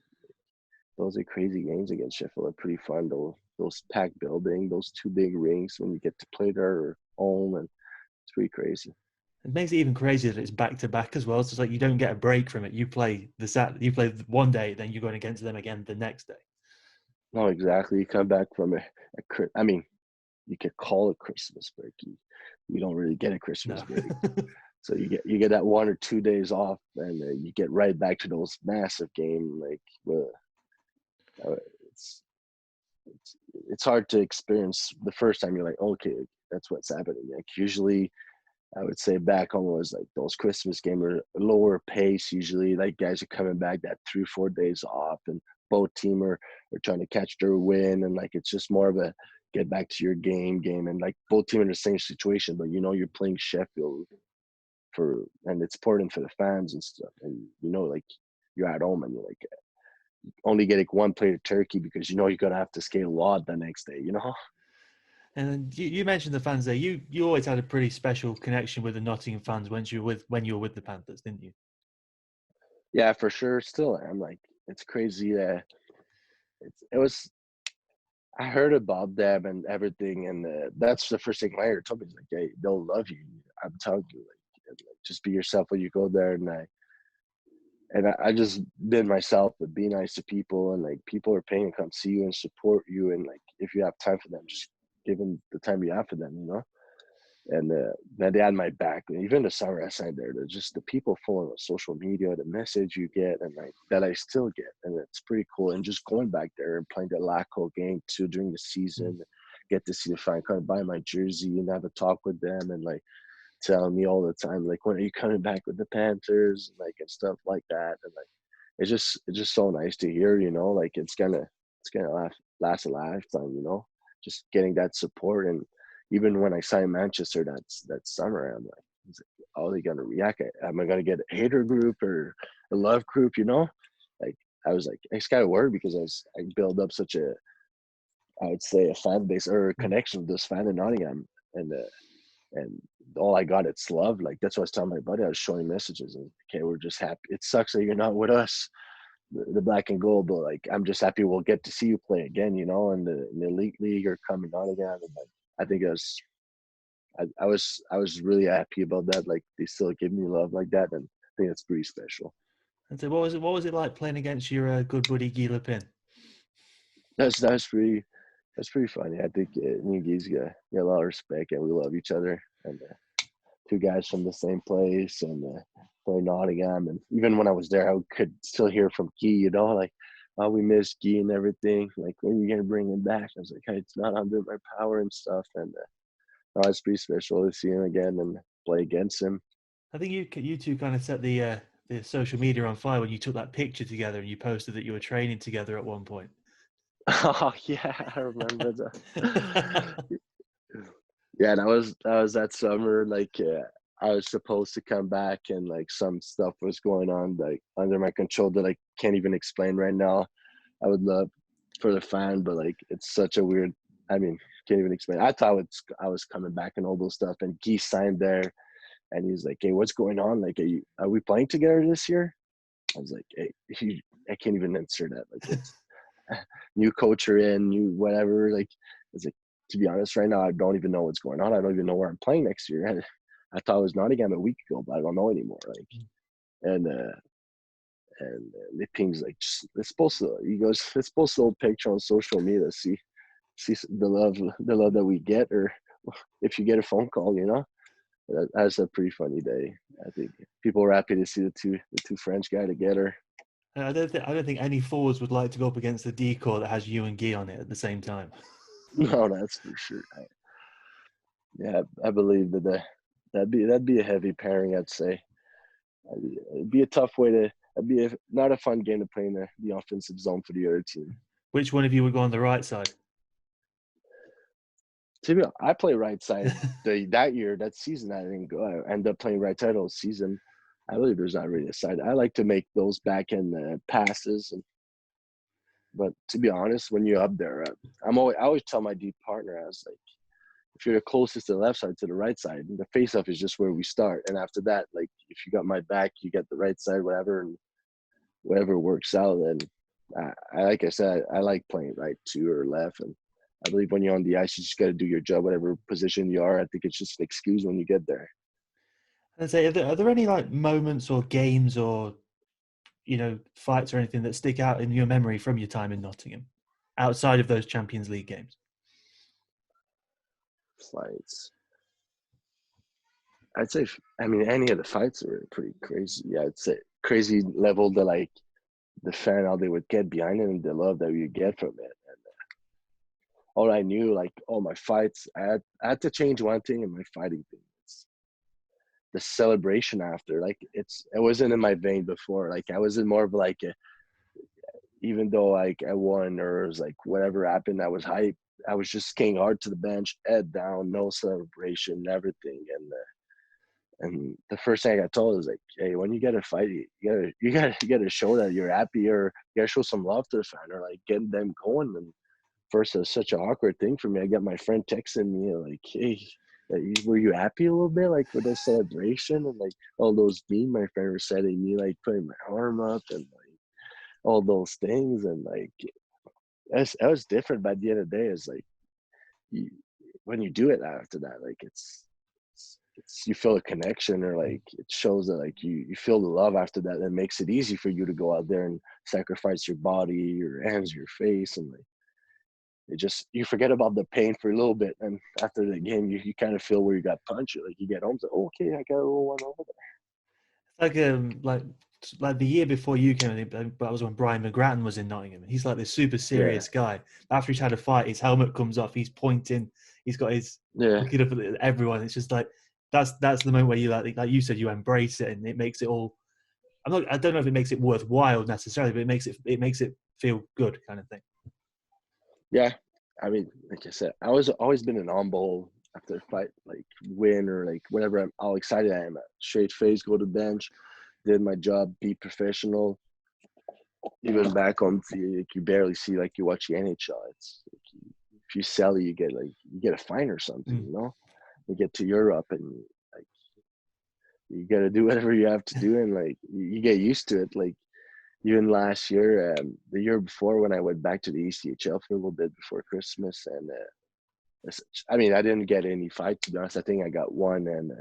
Those are crazy games against Sheffield. Are pretty fun though. Those packed building, those 2 big rings when you get to play there home, and it's pretty crazy. It makes it even crazier that it's back to back as well. So it's like you don't get a break from it. You play one day, then you're going against them again the next day. No, exactly. You come back from I mean, you could call it Christmas break. You don't really get a Christmas break. So you get that 1 or 2 days off, and you get right back to those massive games. Like it's hard to experience the first time. You're like, okay, that's what's happening. Like usually, I would say back home was like those Christmas games are lower pace. Usually, like guys are coming back that 3-4 days off, and both team are trying to catch their win, and like it's just more of a get back to your game, and like both team in the same situation. But you're playing Sheffield and it's important for the fans and stuff, and like you're at home and you're like only getting one plate of turkey because you're gonna have to skate a lot the next day. And you mentioned the fans there. You always had a pretty special connection with the Nottingham fans when you were with the Panthers, didn't you? Yeah, for sure. Still am. Like it's crazy that it was. I heard about them and everything, and that's the first thing my ear told me. Is like, hey, they'll love you. I'm telling you, like just be yourself when you go there. And I just been myself, but be nice to people, and like people are paying to come see you and support you, and like if you have time for them, just give them the time you have for them. And they had my back. And even the summer I signed there, they're just the people following social media, the message you get, and like that I still get, and it's pretty cool. And just going back there and playing the Laco game too during the season, get to see the fan come buy my jersey and have a talk with them, and like telling me all the time, like, when are you coming back with the Panthers, like, and stuff like that. And like it's just so nice to hear, like it's gonna last a lifetime. Just getting that support. And even when I signed Manchester that summer, I'm like, how are they gonna react? Am I gonna get a hater group or a love group? Like I was like, I just got worried because I built up such I would say a fan base or a connection with this fan in Nottingham, and all I got, it's love. Like that's what I was telling my buddy. I was showing messages, and okay, we're just happy. It sucks that you're not with us, the black and gold, but like I'm just happy we'll get to see you play again, and the elite league or coming on again. And like I think I was really happy about that. Like they still give me love like that, and I think that's pretty special. And so, what was it like playing against your good buddy Guy Lepin? That's pretty funny. I think me and Guy's got a lot of respect, and we love each other. And two guys from the same place, and play Nottingham. And even when I was there, I could still hear from Guy, like, oh, we miss Guy and everything. Like, when are you gonna bring him back? I was like, hey, it's not under my power and stuff. And it's pretty special to see him again and play against him. I think you two kind of set the social media on fire when you took that picture together and you posted that you were training together at one point. Oh yeah, I remember that. Yeah, that was that summer. Like, I was supposed to come back, and like some stuff was going on like under my control that I can't even explain right now. I would love for the fan, but like it's such a weird. I mean, can't even explain. I thought I was coming back and all those stuff, and Guy signed there, and he's like, "Hey, what's going on? Like, are we playing together this year?" I was like, "Hey, I can't even answer that. Like, it's new coach are in, new whatever. Like, it's like, to be honest, right now I don't even know what's going on. I don't even know where I'm playing next year. I thought it was Nottingham a week ago, but I don't know anymore. Like, and Liping's like, it's supposed to. He goes, it's supposed to picture on social media. See the love that we get, or if you get a phone call, that's a pretty funny day. I think people are happy to see the two French guy together. I don't think any forwards would like to go up against the decor that has you and Guy on it at the same time. No, that's for sure. Yeah, I believe that'd be a heavy pairing. I'd say it'd be a tough way to. It'd be not a fun game to play in the offensive zone for the other team. Which one of you would go on the right side? To be honest, I play right side. That season, I didn't go. I ended up playing right side all season. I believe there's not really a side. I like to make those back end passes, but to be honest, when you're up there, I always tell my deep partner, I was like, if you're the closest to the left side to the right side, the face-off is just where we start. And after that, like, if you got my back, you get the right side, whatever, and whatever works out. And like I said, I like playing right too or left. And I believe when you're on the ice, you just got to do your job, whatever position you are. I think it's just an excuse when you get there. And say, are there any like moments or games or fights or anything that stick out in your memory from your time in Nottingham, outside of those Champions League games? Fights. I'd say, I mean, any of the fights are pretty crazy. Yeah, I'd say crazy level that like the fan, how they would get behind it and the love that you get from it. And all I knew, like, all my fights, I had to change one thing in my fighting thing. It's the celebration after. Like, it wasn't in my vein before. Like, I was in more of like even though like I won or it was like whatever happened, I was hype. I was just king hard to the bench, head down, no celebration, everything. And the first thing I got told is like, hey, when you get a fight, you gotta show that you're happy, or you gotta show some love to the fan, or like get them going. And first, it was such an awkward thing for me. I got my friend texting me like, hey, were you happy a little bit, like with the celebration, and like all those memes my friend was sending me, like putting my arm up and like all those things, and like that was different. But at the end of the day, it's like you, when you do it after that, like it's you feel a connection, or like it shows that like you feel the love after that. That makes it easy for you to go out there and sacrifice your body, your hands, your face, and like it just you forget about the pain for a little bit. And after the game, you kind of feel where you got punched. Like you get home, so oh, okay, I got a little one over Like the year before you came, I think that was when Brian McGrattan was in Nottingham. He's like this super there. serious guy. After he's had a fight, his helmet comes off. He's pointing. He's got his Yeah, looking up at everyone. It's just like that's the moment where you like you said, you embrace it, and it makes it all. I don't know if it makes it worthwhile necessarily, but it makes it feel good, kind of thing. yeah. I mean, like I said, I was always been an on ball after a fight, like win or like whatever. I'm all excited. I am at straight face, go to bench, did my job, be professional. Even back home, like, you barely see like you watch the NHL. It's like if you sell it, you get a fine or something. Mm. You know, you get to Europe and like you got to do whatever you have to do, and like you get used to it. Like even last year, the year before when I went back to the ECHL for a little bit before Christmas, and I mean I didn't get any fight, to be honest. I think I got one, and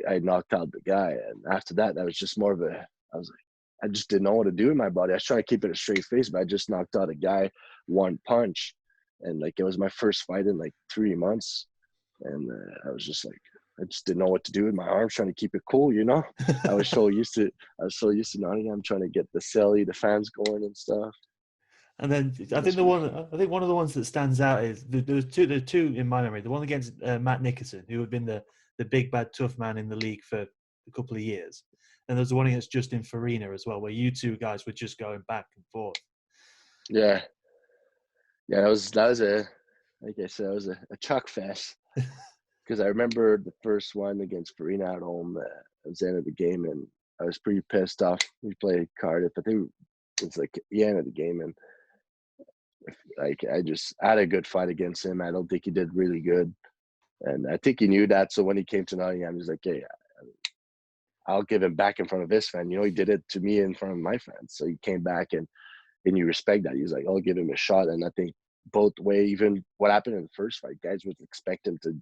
I knocked out the guy. And after that, that was just more of a, I was like, I just didn't know what to do with my body. I was trying to keep it a straight face, but I just knocked out a guy one punch. And like, it was my first fight in like 3 months. And I was just like, I just didn't know what to do with my arms, trying to keep it cool, you know? I was so used to Nottingham, trying to get the celly, the fans going and stuff. And then I think one of the ones that stands out is there's two in my memory. The one against Matt Nickerson, who had been the big bad tough man in the league for a couple of years, and there's the one against Justin Farina as well, where you two guys were just going back and forth. Yeah. Yeah, that was a, like I said, that was a chuck fest. Because I remember the first one against Farina at home. It was the end of the game, and I was pretty pissed off. We played Cardiff. I think it's like the end of the game, and like I had a good fight against him. I don't think he did really good, and I think he knew that. So when he came to Nottingham, he's like, "Hey, I'll give him back in front of his fan." You know, he did it to me in front of my fans. So he came back, and you respect that. He's like, "I'll give him a shot." And I think both way, even what happened in the first fight, guys would expect him to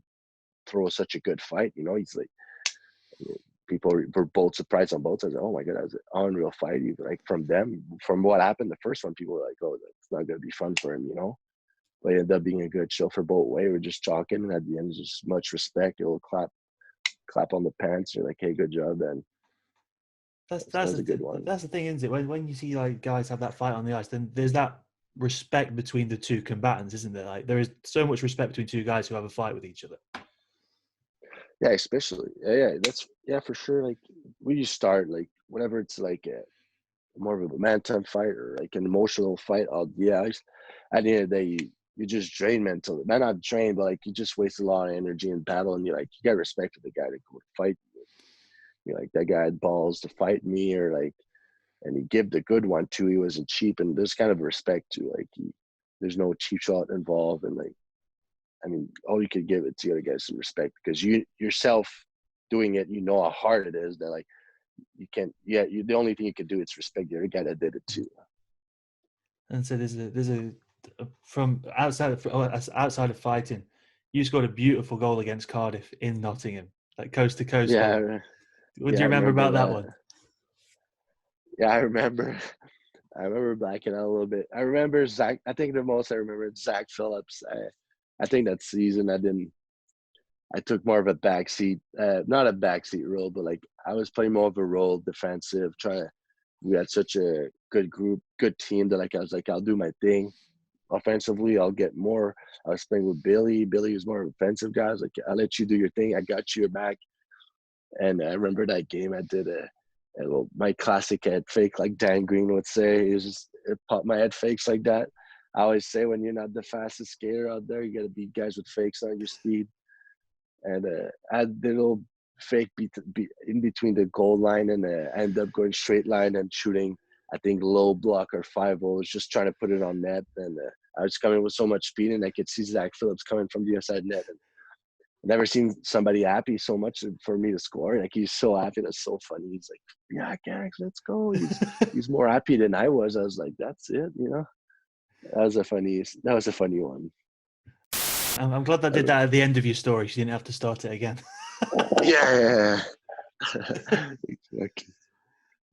throw such a good fight. You know, he's like, people were both surprised on both sides. Oh my god, that was an unreal fight. Even like from them, from what happened the first one, people were like, "Oh, that's not gonna be fun for him," you know. But it ended up being a good show for both way. We're just talking, and at the end, just much respect. You'll clap on the pants. You're like, "Hey, good job." And that was a good one. That's the thing, isn't it? When you see like guys have that fight on the ice, then there's that respect between the two combatants, isn't there? Like there is so much respect between two guys who have a fight with each other. Yeah, especially yeah, for sure. Like when you start, like whenever it's like a more of a momentum fight or like an emotional fight on the ice, at the end of the day, you just drain mentally. Not drain, but like you just waste a lot of energy in battle, and you're like, you got respect for the guy to go fight. You're like, that guy had balls to fight me, or like, and he gave the good one too. He wasn't cheap, and there's kind of respect to like there's no cheap shot involved, and like, I mean, all you could give it to, you gotta get some respect, because you yourself doing it, you know how hard it is. That like you can't. Yeah, the only thing you can do is respect the other guy that did it too. And so there's a from outside of fighting, you scored a beautiful goal against Cardiff in Nottingham, like coast to coast goal. Yeah, What do yeah, you I remember remember about that that. one? Yeah, I remember. I remember blacking out a little bit. I remember Zach. I think the most I remember is Zack Phillips. I think that season I took more of a backseat, not a backseat role, but like I was playing more of a role, defensive. We had such a good group, good team that like I was like, I'll do my thing. offensively. I'll get more. I was playing with Billy. Billy was more offensive guy. I was like, I'll let you do your thing. I got your back. And I remember that game. I did a little, my classic head fake, like Dan Green would say. It popped my head fakes like that. I always say when you're not the fastest skater out there, you got to beat guys with fakes on your speed. And I did a little fake beat in between the goal line, and I ended up going straight line and shooting, I think, low block or 5-0. I was just trying to put it on net. And I was coming with so much speed, and I could see Zack Phillips coming from the other side net. And I've never seen somebody happy so much for me to score. Like, he's so happy. That's so funny. He's like, yeah, Gags, let's go. He's more happy than I was. I was like, that's it, you know? That was a funny one. I'm glad that did that at the end of your story. So you didn't have to start it again. Yeah. Exactly.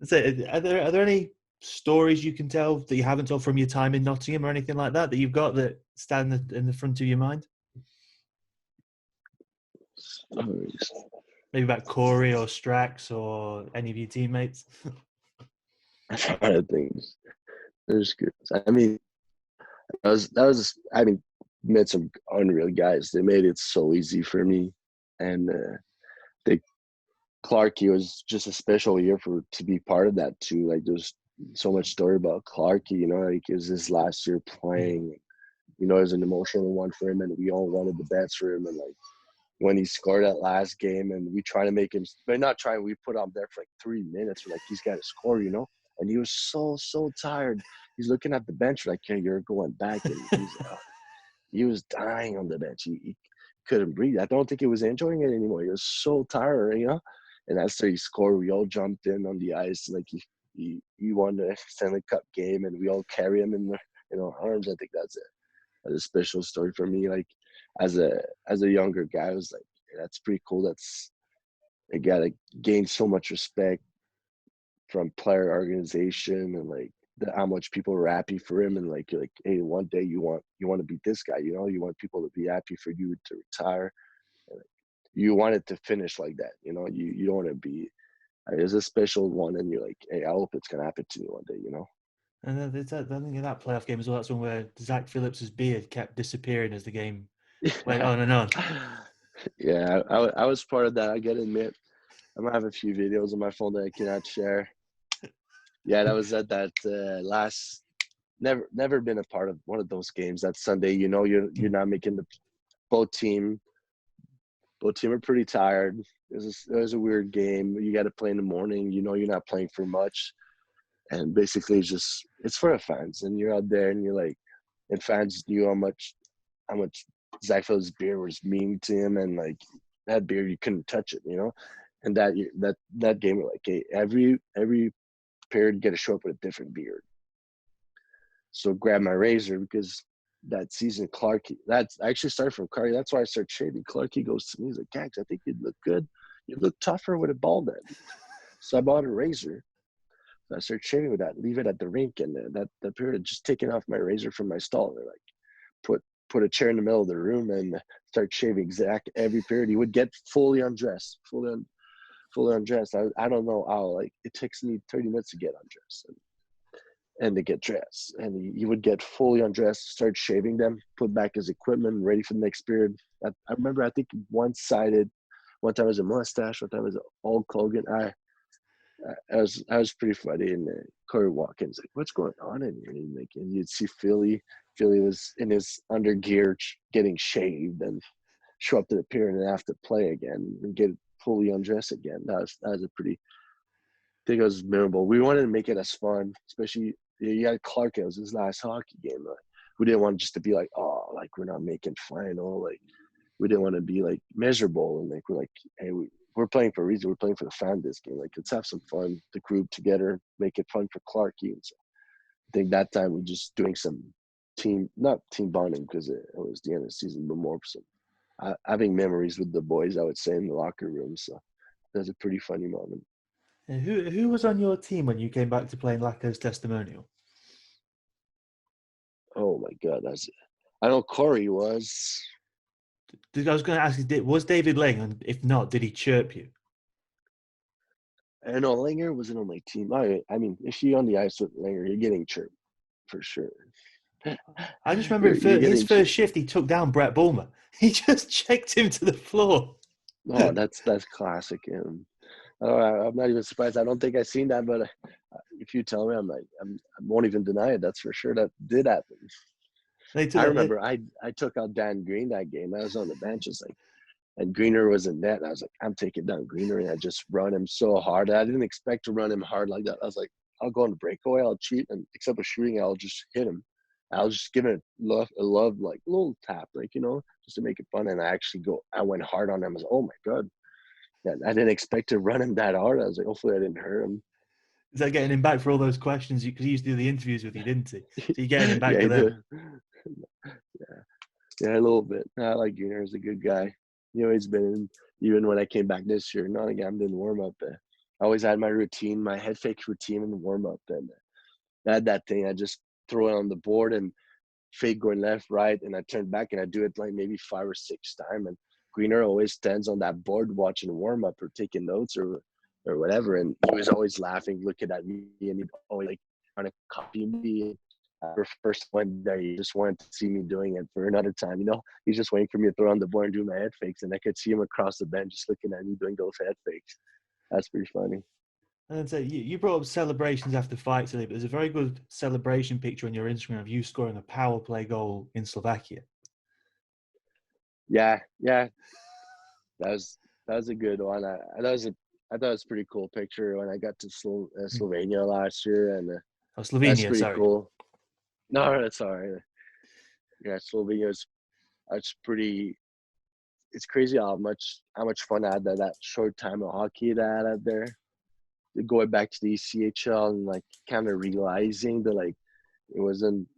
So, are there any stories you can tell that you haven't told from your time in Nottingham or anything like that you've got that stand in the front of your mind? Stories. Maybe about Corey or Strax or any of your teammates? I'm trying to think. There's good. I mean, met some unreal guys. They made it so easy for me. And they Clarke was just a special year to be part of that too. Like, there's so much story about Clarke, you know, like it was his last year playing. You know, it was an emotional one for him, and we all wanted the best for him. And like, when he scored that last game, and we try to make him, but not trying, we put him there for like 3 minutes. We're like, he's got to score, you know? And he was so tired. He's looking at the bench like, hey, you're going back. And he was dying on the bench. He couldn't breathe. I don't think he was enjoying it anymore. He was so tired, you know? And after he scored, we all jumped in on the ice. Like, he won the Stanley Cup game, and we all carry him in our arms. I think that's a special story for me. Like, as a younger guy, I was like, that's pretty cool. That's a guy that gained so much respect from player organization, and like how much people were happy for him. And like, you're like, hey, one day you want to beat this guy, you know? You want people to be happy for you to retire. And like, you want it to finish like that, you know? You don't want to be, it's a special one, and you're like, hey, I hope it's gonna happen to me one day, you know? And then I think in that playoff game as well, that's one where Zack Phillips' beard kept disappearing as the game went on and on. Yeah, I was part of that. I gotta admit, I might have a few videos on my phone that I cannot share. Yeah, that was at that last. Never been a part of one of those games. That Sunday, you know, you're not making the both team. Both team are pretty tired. It was a weird game. You got to play in the morning. You know, you're not playing for much, and basically it's for the fans. And you're out there, and you're like, and fans knew how much Zack Phillips' beer was mean to him, and like, that beer, you couldn't touch it, you know. And that game, we're like, hey, every period, you got to show up with a different beard. So grab my razor, because that season, Clarke, that's I actually started from Clarke. That's why I started shaving. Clarke goes to me, he's like, Gags, I think you'd look good. You look tougher with a bald head. So I bought a razor. So I started shaving with that, leave it at the rink, and that period, just taking off my razor from my stall. They're like, put a chair in the middle of the room and start shaving Zach every period. He would get fully undressed. I don't know how, like, it takes me 30 minutes to get undressed and to get dressed. And he would get fully undressed, start shaving them, put back his equipment, ready for the next period. I remember, I think one time it was a mustache, one time it was an Hulk Hogan. I was pretty funny. And Corey Watkins like, what's going on in here? And you'd see Philly. Philly was in his undergear getting shaved, and show up to the period and have to play again and get fully undressed again. That was a pretty, I think it was memorable. We wanted to make it as fun, especially you had Clarke. It was his last hockey game. We didn't want just to be like, oh, like, we're not making final. Like, we didn't want to be like miserable. And like, we're like, hey, we're playing for a reason. We're playing for the fan this game. Like, let's have some fun, the group together, make it fun for Clarke. And so I think that time we're just doing some not team bonding, because it was the end of the season, but more some having memories with the boys, I would say, in the locker room. So that was a pretty funny moment. And who was on your team when you came back to play in Lacko's testimonial? Oh my God, I know Corey was. I was going to ask you, was David Ling? And if not, did he chirp you? I know Langer wasn't on my team. I mean, if you're on the ice with Langer, you're getting chirped for sure. I just remember You're his getting. first shift, he took down Brett Bulmer. He just checked him to the floor. Oh, that's classic. Oh, I'm not even surprised. I don't think I've seen that, but if you tell me, I'm like, I won't even deny it. That's for sure. That did happen. They took I that. remember I took out Dan Green that game. I was on the bench, it's like, and Greener was in net. And I was like, I'm taking down Greener, and I just run him so hard. I didn't expect to run him hard like that. I was like, I'll go on the breakaway, I'll cheat, and except for shooting, I'll just hit him. I'll just give it a love, like a little tap, like just to make it fun. And I went hard on him. I was like, oh my god, yeah, I didn't expect to run him that hard. I was like, hopefully I didn't hurt him. Is that getting him back for all those questions? Because he used to do the interviews with you, didn't he? So you're getting him back Yeah, for he them. did. Yeah, a little bit. I like Greener. He's a good guy. He's been in, even when I came back this year, Nottingham didn't warm up. I always had my routine, my head fake routine in the warm up. And I had that thing. I just throw it on the board and fake going left, right. And I turn back and I do it like maybe 5 or 6 times. And Greener always stands on that board watching warm up or taking notes or whatever. And he was always laughing, looking at me, and he'd always like trying to copy me. First one day, he just wanted to see me doing it for another time. He's just waiting for me to throw on the board and do my head fakes, and I could see him across the bench just looking at me doing those head fakes. That's pretty funny. And then so you brought up celebrations after fights, but there's a very good celebration picture on your Instagram of you scoring a power play goal in Slovakia. Yeah, that was a good one. I thought it was a pretty cool picture when I got to Slovenia last year, and that's Slovenia, pretty sorry. cool. No, that's all right. Yeah, Slovenia's that's pretty. It's crazy how much fun I had that short time of hockey that I had out there. Going back to the ECHL and like kind of realizing that like it wasn't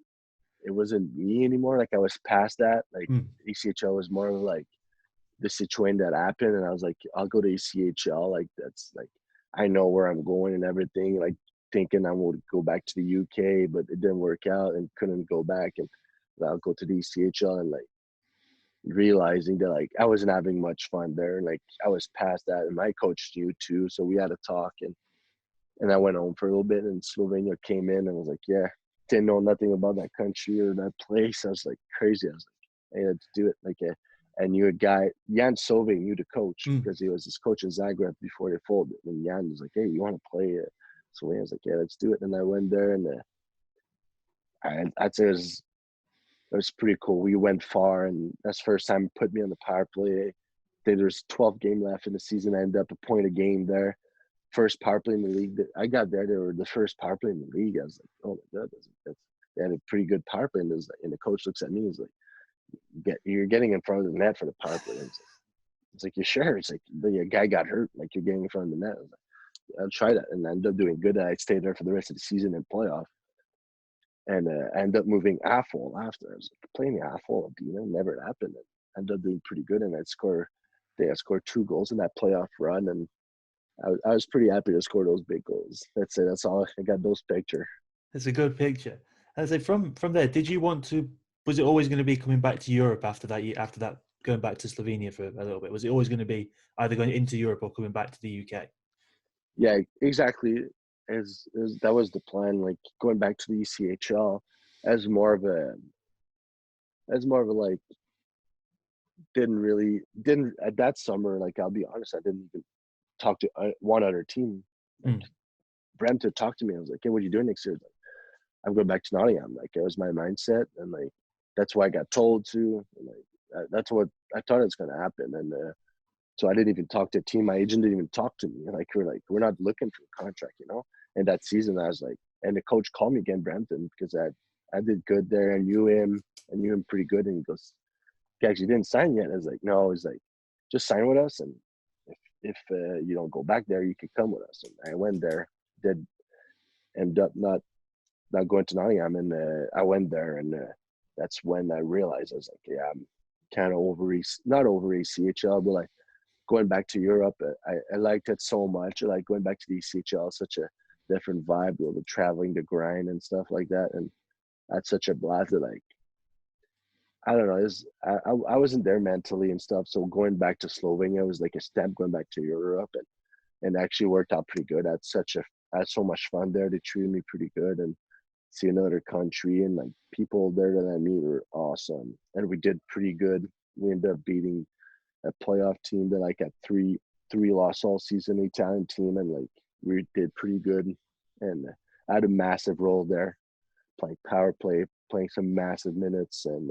me anymore. Like I was past that. Like ECHL was more of like the situation that happened, and I was like, I'll go to ECHL. Like that's like I know where I'm going and everything. Like thinking I would go back to the UK, but it didn't work out and couldn't go back. And I'll go to the ECHL and like realizing that like I wasn't having much fun there. Like I was past that, and my coach knew too. So we had a talk, and I went home for a little bit. And Slovenia came in and was like, yeah, didn't know nothing about that country or that place. I was like crazy. I was like, I had to do it. Like I knew a guy, Jan Sove knew the coach because he was his coach in Zagreb before they folded. And Jan was like, hey, you want to play it? So I was like, yeah, let's do it. And I went there, and I'd say it was pretty cool. We went far, and that's the first time put me on the power play. There's 12 games left in the season. I ended up a point a game there. First power play in the league. I got there. They were the first power play in the league. I was like, oh my god, they had a pretty good power play. And the coach looks at me. He's like, you're getting in front of the net for the power play. It's like, you're sure? It's like the guy got hurt. Like you're getting in front of the net. I was like, I'll try that, and I ended up doing good. I stayed there for the rest of the season in playoff. And I ended up moving AFL after. I was like, playing the AFL, never happened. I ended up doing pretty good, and I scored 2 goals in that playoff run, and I was pretty happy to score those big goals. That's it. That's all. I got those picture. It's a good picture. And so from there, did you want to? Was it always going to be coming back to Europe after that? After that, going back to Slovenia for a little bit. Was it always going to be either going into Europe or coming back to the UK? Yeah, exactly. That was the plan. Like going back to the ECHL as more of a like didn't at that summer. Like I'll be honest, I didn't even talk to one other team. Like Brent talked to me. I was like, "Hey, what are you doing next year?" Like, I'm going back to Nottingham. Like it was my mindset, and like that's what I got told to. And, like that's what I thought it was going to happen, and so I didn't even talk to a team. My agent didn't even talk to me. We're not looking for a contract, And that season, I was like, and the coach called me again, Brampton, because I did good there. I knew him pretty good, and he goes, "He actually didn't sign yet." I was like, "No." He's like, "Just sign with us, and if you don't go back there, you could come with us." And I went there, did end up not going to Nottingham, and I went there, and that's when I realized I was like, yeah, I'm kind of not over ECHL, but like going back to Europe. I liked it so much. I like going back to the ECHL, such a different vibe, the traveling, the grind, and stuff like that, and that's such a blast. That like I don't know, I wasn't there mentally and stuff. So going back to Slovenia was like a step going back to Europe, and actually worked out pretty good. I had so much fun there. They treated me pretty good, and see another country, and like people there that I meet were awesome, and we did pretty good. We ended up beating a playoff team that like had three loss all season Italian team, and like we did pretty good. And I had a massive role there, playing power play, playing some massive minutes, and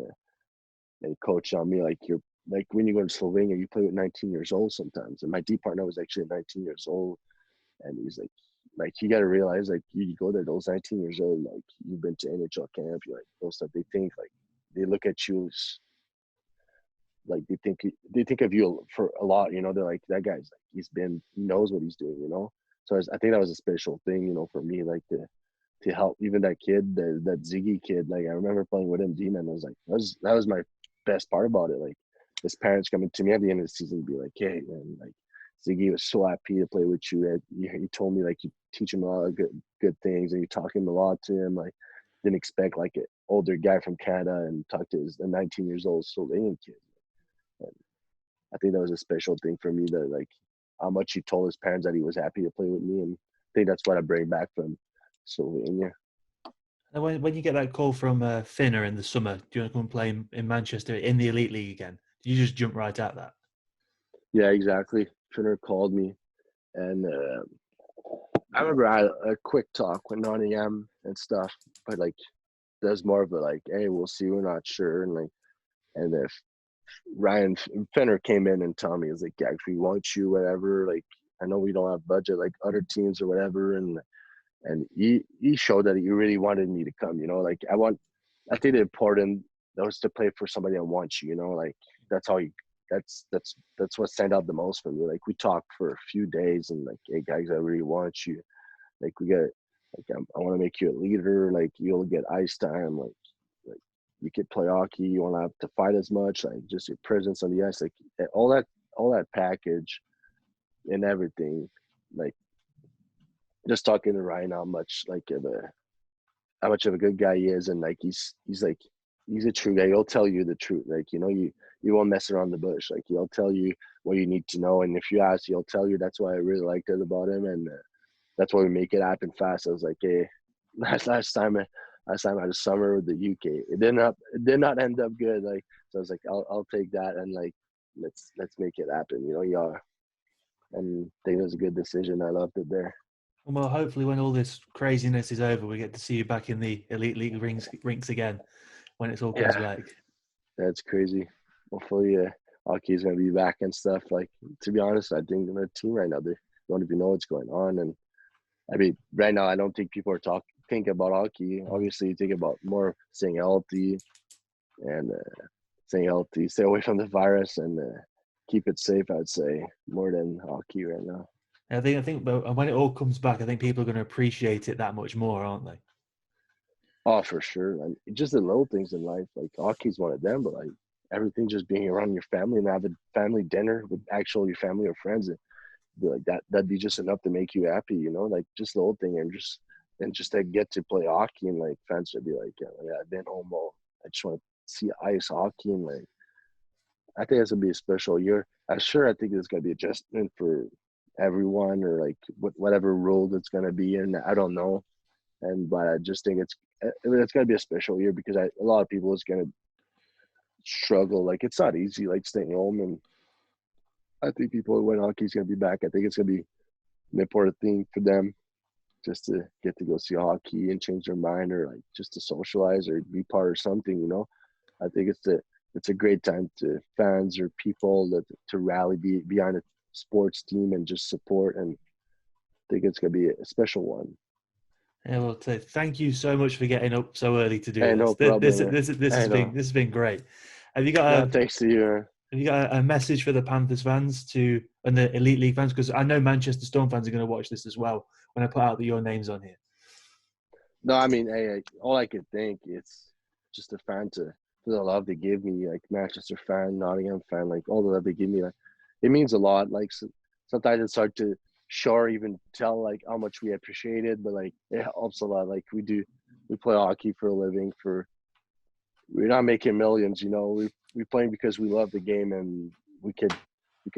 they coached on me like you're like when you go to Slovenia, you play with 19 years old sometimes. And my D partner was actually 19 years old, and he's like you got to realize like you go there, those 19 years old, like you've been to NHL camp, you're like those stuff. They think like they look at you as, like they think of you for a lot, you know. They're like that guy's like he knows what he's doing, you know. So I think that was a special thing, you know, for me, like to help even that kid, that Ziggy kid. Like I remember playing with him, D-man. I was like that was my best part about it. Like his parents coming to me at the end of the season and be like, hey man, like Ziggy was so happy to play with you. He told me like you teach him a lot of good things, and you talk him a lot to him. Like didn't expect like an older guy from Canada and talk to his 19 years old Slovenian kid. And I think that was a special thing for me, that like how much he told his parents that he was happy to play with me, and I think that's what I bring back from Slovenia. And when you get that call from Finner in the summer, do you want to come and play in Manchester in the Elite League again? Did you just jump right at that? Yeah, exactly. Finner called me, and I remember I had a quick talk with Nottingham and stuff, but like there's more of a like, hey, we'll see, we're not sure, and if Ryan Finner came in and told me, he's like, yeah, if we want you, whatever, like I know we don't have budget like other teams or whatever, and he showed that he really wanted me to come, you know. Like I think the important that was to play for somebody that wants you, you know. Like that's how you that's what stand out the most for me. Like we talked for a few days, and like, hey guys, I really want you. Like we got like I want to make you a leader. Like you'll get ice time. Like you could play hockey. You won't have to fight as much. Like just your presence on the ice. Like all that package and everything. Like just talking to Ryan, how much of a good guy he is, and like he's a true guy. He'll tell you the truth. Like, you know, you won't mess around the bush. Like he'll tell you what you need to know, and if you ask, he'll tell you. That's why I really liked it about him, and that's why we make it happen fast. I was like, hey, last time I had a summer with the UK, it did not end up good. Like, so I was like, I'll take that, and like let's make it happen. You know, yeah. And I think it was a good decision. I loved it there. Well, hopefully when all this craziness is over, we get to see you back in the Elite League rinks again when it all comes back. That's crazy. Hopefully, hockey is going to be back and stuff. Like, to be honest, I think the team right now, they don't even know what's going on. And I mean, right now, I don't think people are think about hockey. Obviously, you think about more staying healthy and stay away from the virus, and keep it safe, I'd say, more than hockey right now. I think, but when it all comes back, I think people are going to appreciate it that much more, aren't they? Oh, for sure. And just the little things in life, like hockey's one of them, but like everything, just being around your family and have a family dinner with actual your family or friends, and be like that'd be just enough to make you happy, you know. Like just the whole thing, and just to get to play hockey, and like fans would be like, yeah, I've been home all. I just want to see ice hockey, and like I think it's gonna be a special year. I think it's gonna be adjustment for everyone, or like whatever role that's gonna be in. I don't know, but I just think it's gonna be a special year, because a lot of people is gonna struggle. Like it's not easy, like staying home, and I think people, when hockey's gonna be back, I think it's gonna be an important thing for them, just to get to go see hockey and change their mind, or like just to socialize or be part of something, you know. I think it's a great time to fans or people to rally behind a sports team and just support, and I think it's gonna be a special one. Yeah, well, thank you so much for getting up so early to do Hey, this. no problem. This has been great. Have you got thanks to you. Have you got a message for the Panthers fans and the Elite League fans? Because I know Manchester Storm fans are going to watch this as well when I put out your names on here. No, I mean, hey, all I can think, it's just a fan for the love they give me, like Manchester fan, Nottingham fan, like all the love they give me, like it means a lot. Like sometimes it's hard to show or even tell like how much we appreciate it, but like it helps a lot. Like we play hockey for a living. We're not making millions, you know. We playing because we love the game, and we could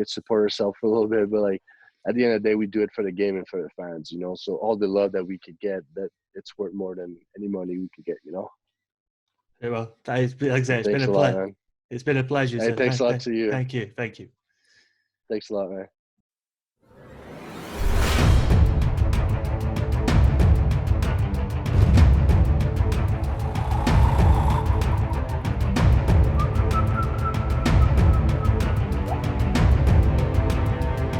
support ourselves for a little bit, but like at the end of the day, we do it for the game and for the fans, you know. So all the love that we could get, that it's worth more than any money we could get, you know. Yeah, well, that is, like I say, Thanks a lot, man. it's been a pleasure. Hey, So thanks a lot to you. thank you. Thanks a lot, man.